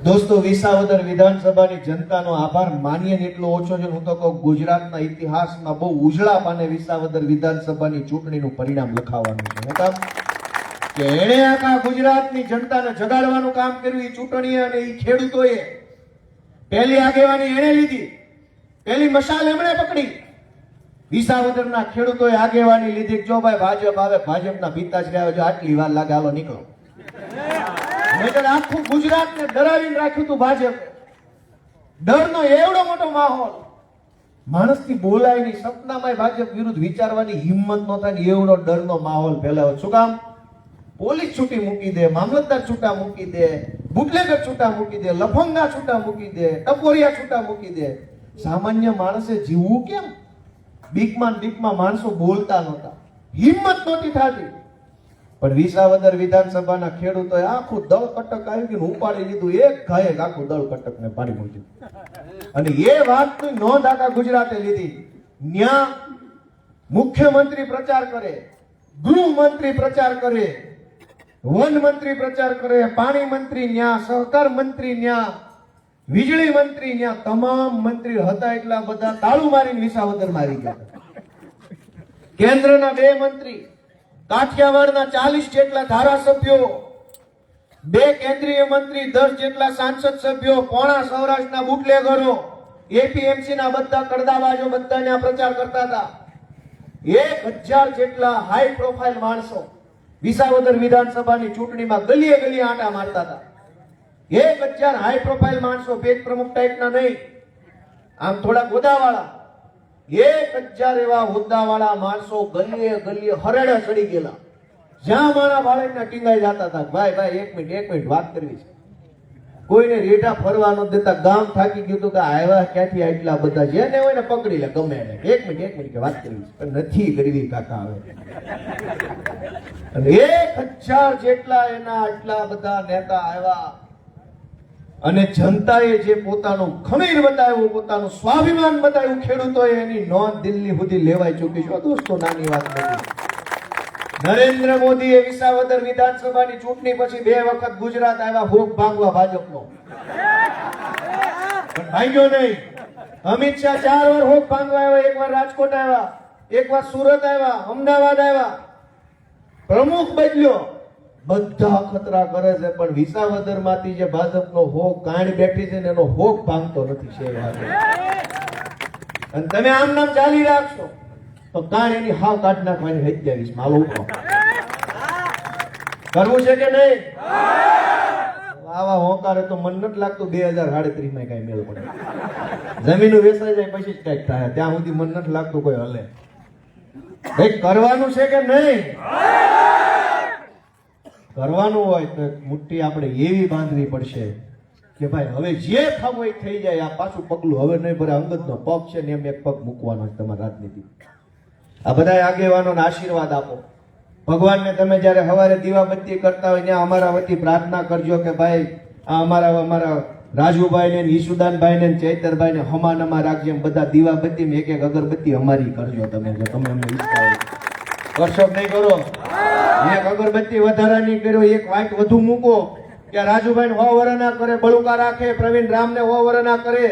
દોસ્તો, વિસાવદર વિધાનસભાની જનતાનો આભાર માનીએ ને એટલો ઓછો છે. હું તો કહું ગુજરાતના ઇતિહાસમાં બહુ ઉજળા પાને વિસાવદર વિધાનસભાની ચૂંટણીનું પરિણામ લખાવાનું છે. હું કામ? કે એણે આખા ગુજરાતની જનતાને જગાડવાનું કામ કર્યું. એ ચૂંટણી અને એ ખેડૂતોએ પહેલી આગેવાની એણે લીધી, પહેલી મશાલ એમણે પકડી. વિસાવદરના ખેડૂતોએ આગેવાની લીધી કે જો ભાઈ ભાજપ આવે, ભાજપના પિતાશ્રી આવે, જો આટલી વાર લાગે હાલો નીકળો. નહીંતર આખું ગુજરાતને ડરાવીને રાખ્યું હતું ભાજપ. ડરનો એવડો મોટો માહોલ, માણસથી બોલાય નહીં, સપનામાં ભાજપ વિરુદ્ધ વિચારવાની હિંમત ન થાય ને એવડો ડરનો માહોલ ફેલાયો. શું કામ? પોલીસ છૂટી મૂકી દે, મામલતદાર છૂટા મૂકી દે, બુટલેગર છૂટા મૂકી દે, લફંગા છૂટા મૂકી દે, ટપોરિયા છૂટા મૂકી દે. સામાન્ય માણસે જીવવું કેમ? બીકમાં માણસો બોલતા નહોતા, હિંમત નહોતી થતી. પણ વિસાવદર વિધાનસભાના ખેડૂતોએ આખું દળ કટક આવી ગયું, ઉપાડી લીધું, એક ઘાયે આખું દળ કટકને પાડી મૂક્યું. અને એ વાતની નોંધ આખા ગુજરાતે લીધી. ન્યા મુખ્યમંત્રી પ્રચાર કરે, ગૃહમંત્રી પ્રચાર કરે, વન મંત્રી પ્રચાર કરે, પાણી મંત્રી ન્યા, સહકાર મંત્રી ન્યા, વીજળી મંત્રી ન્યા, તમામ મંત્રી હતા એટલા બધા તાળું મારીને વિસાવદર મારી ગયા. કેન્દ્રના 2 મંત્રી, કાઠિયાવાડના 40 જેટલા ધારાસભ્યો, 2 કેન્દ્રીય મંત્રી, 10 જેટલા સાંસદ સભ્યો, પોણા સૌરાષ્ટ્રના બુટલેગરો, એપીએમસી ના બધા કરદાબાજો બધાને આ પ્રચાર કરતા હતા. 1000 જેટલા હાઈ પ્રોફાઇલ માણસો વિસાવદર વિધાનસભાની ચૂંટણીમાં ગલીએ ગલીએ આંટા મારતા હતા. 1000 હાઈ પ્રોફાઇલ માણસો, પેજ પ્રમુખ ટાઈપના નહીં, આમ થોડા હોદ્દાવાળા. 1000 એવા હોદ્દાવાળા માણસો ગલીએ ગલીએ હરેડે ચડી ગયેલા. જ્યાં માણા ભાળીને ટીંગાઈ જતા હતા, ભાઈ એક મિનિટ વાત કરવી છે. કોઈને રેઢા ફરવા ન દેતા. ગામ થાકી ગયું હતું કે આવ્યા ક્યાંથી આટલા બધા, જેને હોય ને પકડી લે ગમે એને. એક મિનિટ કે વાત કરવી છે, પણ નથી કરવી કાકા હવે. અને 1000 જેટલા એના આટલા બધા નેતા આવ્યા અને જનતાએ જે પોતાનું ખમીર બતાવ્યું, પોતાનું સ્વાભિમાન બતાવ્યું, ખેડૂતોએ એની નોંધ દિલ્હી સુધી લેવાઈ ચૂકી છે. દોસ્તો નાની વાત નથી. નરેન્દ્ર મોદીએ વિસાવદર વિધાનસભાની ચૂંટણી પછી 2 વખત ગુજરાત આવ્યા ભોગ ભાંગવા ભાજપનો, પણ ભાંગ્યો નહીં. અમિત શાહ 4 વાર ભોગ ભાંગવા આવ્યા, 1 વાર રાજકોટ આવ્યા, 1 વાર સુરત આવ્યા, અમદાવાદ આવ્યા, પ્રમુખ બદલ્યો. બધા ખતરા કરે છે, પણ વિસાવદર માંથી જે ભાજપનો હોક કાંડ બેઠી છે ને એનો હોક ભાંગતો નથી છે. અને તમે આમ નામ ચાલી રાખશો તો કાંડ એની હાવ કાઢ નાખવાની 27 માલો ઉઠો. કરવું છે કે નહીં? આવા હોંકારે તો મન નથી લાગતું 2037 માં કઈ મેળ પડે. જમીન વેચાઈ જાય પછી જ કઈક થાય, ત્યાં સુધી મન નથી લાગતું કોઈ હલે. ભાઈ કરવાનું છે કે નહીં? કરવાનું હોય તો મુઠ્ઠી આપણે એવી બાંધવી પડશે કે ભાઈ હવે જે થવું એ થઈ જાય. આ પાછું પગલું હવે નહીં ભરે. અંગતનો પગ છે ને એમ એક પગ મૂકવાનો છે તમારી રાજનીતિ. આ બધા આગેવાનોને આશીર્વાદ આપો. ભગવાનને તમે જયારે સવારે દીવાબત્તી કરતા હોય ત્યાં અમારા વતી પ્રાર્થના કરજો કે ભાઈ આ અમારા રાજુભાઈ ને ઈશુદાનભાઈ ને ચૈતરભાઈ ને હમાનમાં રાખજો. એમ બધા દીવાબત્તી એક એક અગરબત્તી અમારી કરજો. તમે જો તમે અમને ઈચ્છા હોય કરશો નહીં કરો. એક અગરબત્તી વધારાની કર્યો, એક વાઇટ વધુ મૂકો કે રાજુભાઈ 100 વર્ષના કરે, બળુકા રાખે, પ્રવીણ રામને 100 વર્ષના કરે.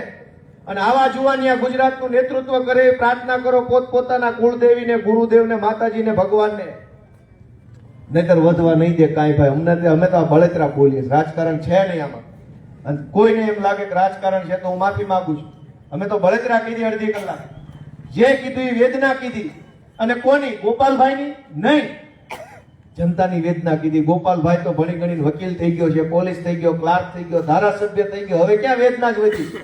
અને આવા જુવાનિયા ગુજરાતનું નેતૃત્વ કરે. પ્રાર્થના કરો પોતપોતાના કુળદેવીને, ગુરુદેવને, માતાજીને, ભગવાનને. નહીતર વધવા નહીં દે કાંઈ ભાઈ. અમે તો આ બળતરા બોલીએ. રાજકારણ છે નહીં આમાં. અને કોઈને એમ લાગે કે રાજકારણ છે તો હું માફી માંગુ છું. અમે તો બળતરા કીધી અડધી કલાક. જે કીધું એ વેદના કીધી. અને કોની? ગોપાલભાઈની નહીં, જનતાની વેદના કીધી. ગોપાલભાઈ તો ભણી ગણીને વકીલ થઈ ગયો છે, પોલીસ થઈ ગયો, ક્લાર્ક થઈ ગયો, ધારાસભ્ય થઈ ગયો. હવે ક્યાં વેદના જ વધી?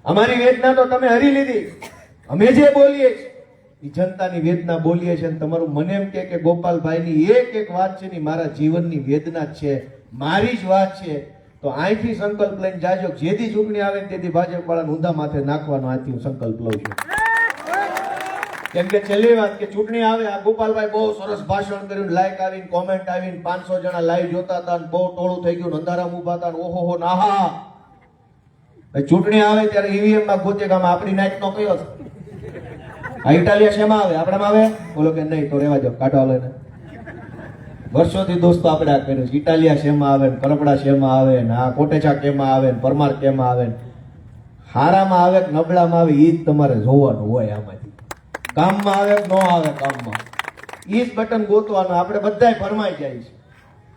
અમારી વેદના તો તમે હરી લીધી. અમે જે બોલીએ છીએ એ જનતાની વેદના બોલીએ છીએ. તમારું મને એમ કે ગોપાલભાઈની એક વાત છે ને મારા જીવનની વેદના જ છે, મારી જ વાત છે. તો અહીંથી સંકલ્પ લઈને જાજો. જેથી ચૂંટણી આવે તેથી ભાજપ વાળાને ઊંધા માથે નાખવાનો આથી હું સંકલ્પ લઉં છું. કેમ કે છેલ્લી વાત કે ચૂંટણી આવે, આ ગોપાલભાઈ બહુ સરસ ભાષણ કર્યું, લાઈક આવીને, કોમેન્ટ આવીને, 500 જણા લાઈવ જોતા હતા, બહુ ટોળું થઈ ગયું, અંધારામાં ઉભા હતા, ઓહો નાહા. ચૂંટણી આવે ત્યારે ઈવીએમ માં ગોતે કે આપણી નાઈટ નો કયો છે? આ ઇટાલિયા શેમાં આવે? આપણામાં આવે? બોલો કે નહીં તો રેવા દો, કાઢવા લઈને. વર્ષોથી દોસ્તો આપણે આ કર્યું છે. ઇટાલિયા શેમાં આવે, કરપડા શેમાં આવે, આ કોટેચા કેમાં આવે, પરમાર કેમાં આવે, હારામાં આવે કે નબળામાં આવે, ઈ જ તમારે જોવાનું હોય. આમાંથી કામમાં આવે કે ન આવે, કામમાં ઈ જ બટન ગોતવાનું. આપણે બધાય ફરમાઈ જાય છે.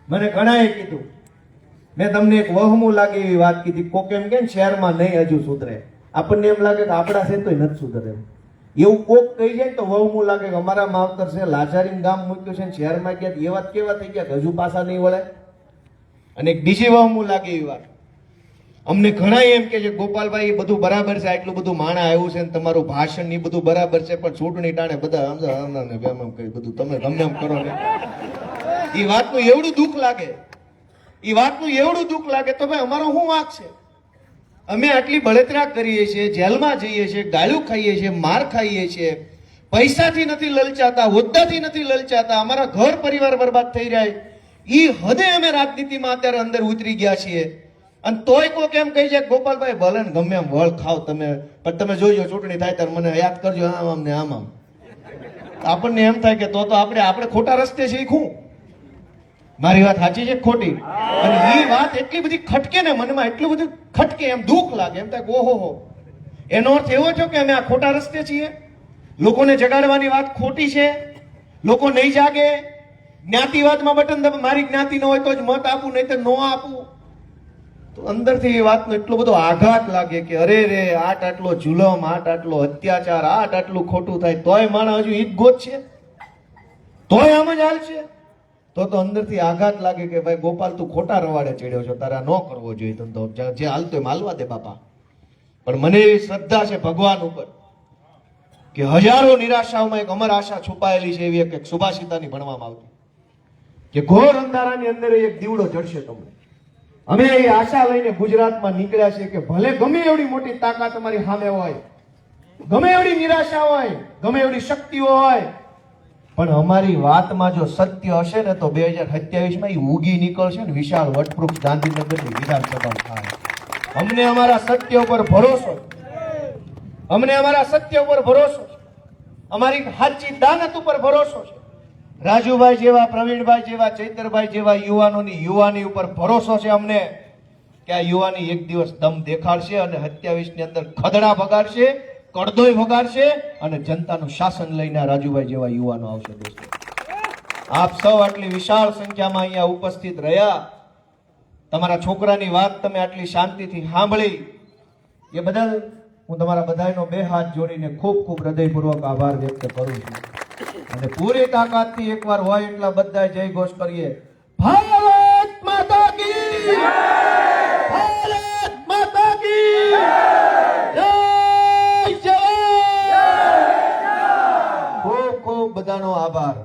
મને ઘણાએ કીધું મેં તમને એક વહમું લાગે એવી વાત કીધી. કોક એમ કે ને શહેરમાં નહીં હજુ સુધરે, આપણને એમ લાગે કે આપણા છે તોય નથી સુધરે. એવું કોક કહી જાય તો વહમું લાગે કે અમારા માવતર છે લાચારીનું ગામ મૂક્યું છે ને શહેરમાં ગયા એ વાત કેવા થઈ ગયા હજુ પાછા નહીં વળે. અને એક બીજી વહમું લાગે એવી વાત, અમને ઘણા એમ કે છે ગોપાલભાઈ એ બધું બરાબર છે, આટલું બધું માણા આવ્યું છે ને તમારું ભાષણ એ બધું બરાબર છે, પણ ચૂંટણી ટાણે બધા બધું તમે ગમે એમ કરો ને. એ વાતનું એવડું દુઃખ લાગે, એ વાતનું એવડું દુઃખ લાગે તો ભાઈ અમારો શું વાંક છે? અમે આટલી બળતરા કરીએ છીએ, જેલમાં જઈએ છીએ, ગાળું ખાઈએ છીએ, માર ખાઈએ છીએ, પૈસાથી નથી લલચાતા, હોદ્દાથી નથી લલચાતા, અમારા ઘર પરિવાર બરબાદ થઈ રહ્યા. ઈ હદે અમે રાજનીતિમાં અત્યારે અંદર ઉતરી ગયા છીએ. અને તોય કોક એમ કહી છે ગોપાલભાઈ ભલે ને ગમે એમ વળ ખાવ તમે, પણ તમે જોઈજો ચૂંટણી થાય ત્યારે મને યાદ કરજો આમ આમ ને આમ આમ. આપણને એમ થાય કે તો આપણે ખોટા રસ્તે છે. શું મારી વાત સાચી છે ખોટી? અને એ વાત એટલી બધી ખટકે ને મનમાં, એટલું બધું ખટકે, એમ દુઃખ લાગે, એમ થાય ઓહો. એનો અર્થ એવો છે કે અમે આ ખોટા રસ્તે છીએ, લોકોને જગાડવાની વાત ખોટી છે, લોકો નહીં જાગે, જ્ઞાતિવાદમાં બટન દબાવો, મારી જ્ઞાતિ ન હોય તો જ મત આપું, નહીં તો ન આપું. તો અંદરથી એ વાતનો એટલો બધો આઘાત લાગે કે અરે રે આટલો જુલમ, આટલો અત્યાચાર, આટલું ખોટું થાય તોય માણસ હજુ ઈદ ગોત છે, તોય આમ જ હાલશે. તો અંદરથી આઘાત લાગે કે ભાઈ ગોપાલ તું ખોટા રવાડે ચડ્યો છો, તારા ન કરવો જોઈએ, તો જે હાલતો એમ હાલવા દે બાપા. પણ મને એવી શ્રદ્ધા છે ભગવાન ઉપર કે હજારો નિરાશાઓમાં એક અમર આશા છુપાયેલી છે. એવી એક સુભાષિતાની ભણવામાં આવતી કે ઘોર અંધારાની અંદર એક દીવડો જડશે તમને. અમે એ આશા લઈને ગુજરાતમાં નીકળ્યા છે કે ભલે ગમે એવડી મોટી તાકાત તમારી સામે હોય, ગમે એવડી નિરાશા હોય, ગમે એવડી શક્તિઓ હોય, પણ અમારી વાતમાં જો સત્ય હશે ને તો 2027માં એ ઉગી નીકળશે ને વિશાળ વટવૃક્ષ ગાંધીનગરની વિધાનસભા થાય. અમને અમારા સત્ય ઉપર ભરોસો છે, અમને અમારા સત્ય ઉપર ભરોસો છે, અમારી સાચી દાનત ઉપર ભરોસો છે. રાજુભાઈ જેવા, પ્રવીણભાઈ જેવા, ચૈતરભાઈ જેવા યુવાનોની યુવાની ઉપર ભરોસો છે અમને કે આ યુવાની એક દિવસ દમ દેખાડશે અને 27ની અંદર ખદડા ભગાડશે, કડદોય ભગાડશે અને જનતાનું શાસન લઈને રાજુભાઈ જેવા યુવાનો આવશે. દોસ્તો, આપ સૌ આટલી વિશાળ સંખ્યામાં અહીંયા ઉપસ્થિત રહ્યા, તમારા છોકરાની વાત તમે આટલી શાંતિથી સાંભળી, એ બદલ હું તમારા બધાનો બે હાથ જોડીને ખૂબ ખૂબ હૃદયપૂર્વક આભાર વ્યક્ત કરું છું. અને પૂરી તાકાતથી એકવાર હોય એટલા બધા જય ઘોષ કરીએ. ભારત માતા કી જય! ભારત માતા કી જય! જય જવાન! ખૂબ ખૂબ બધાનો આભાર.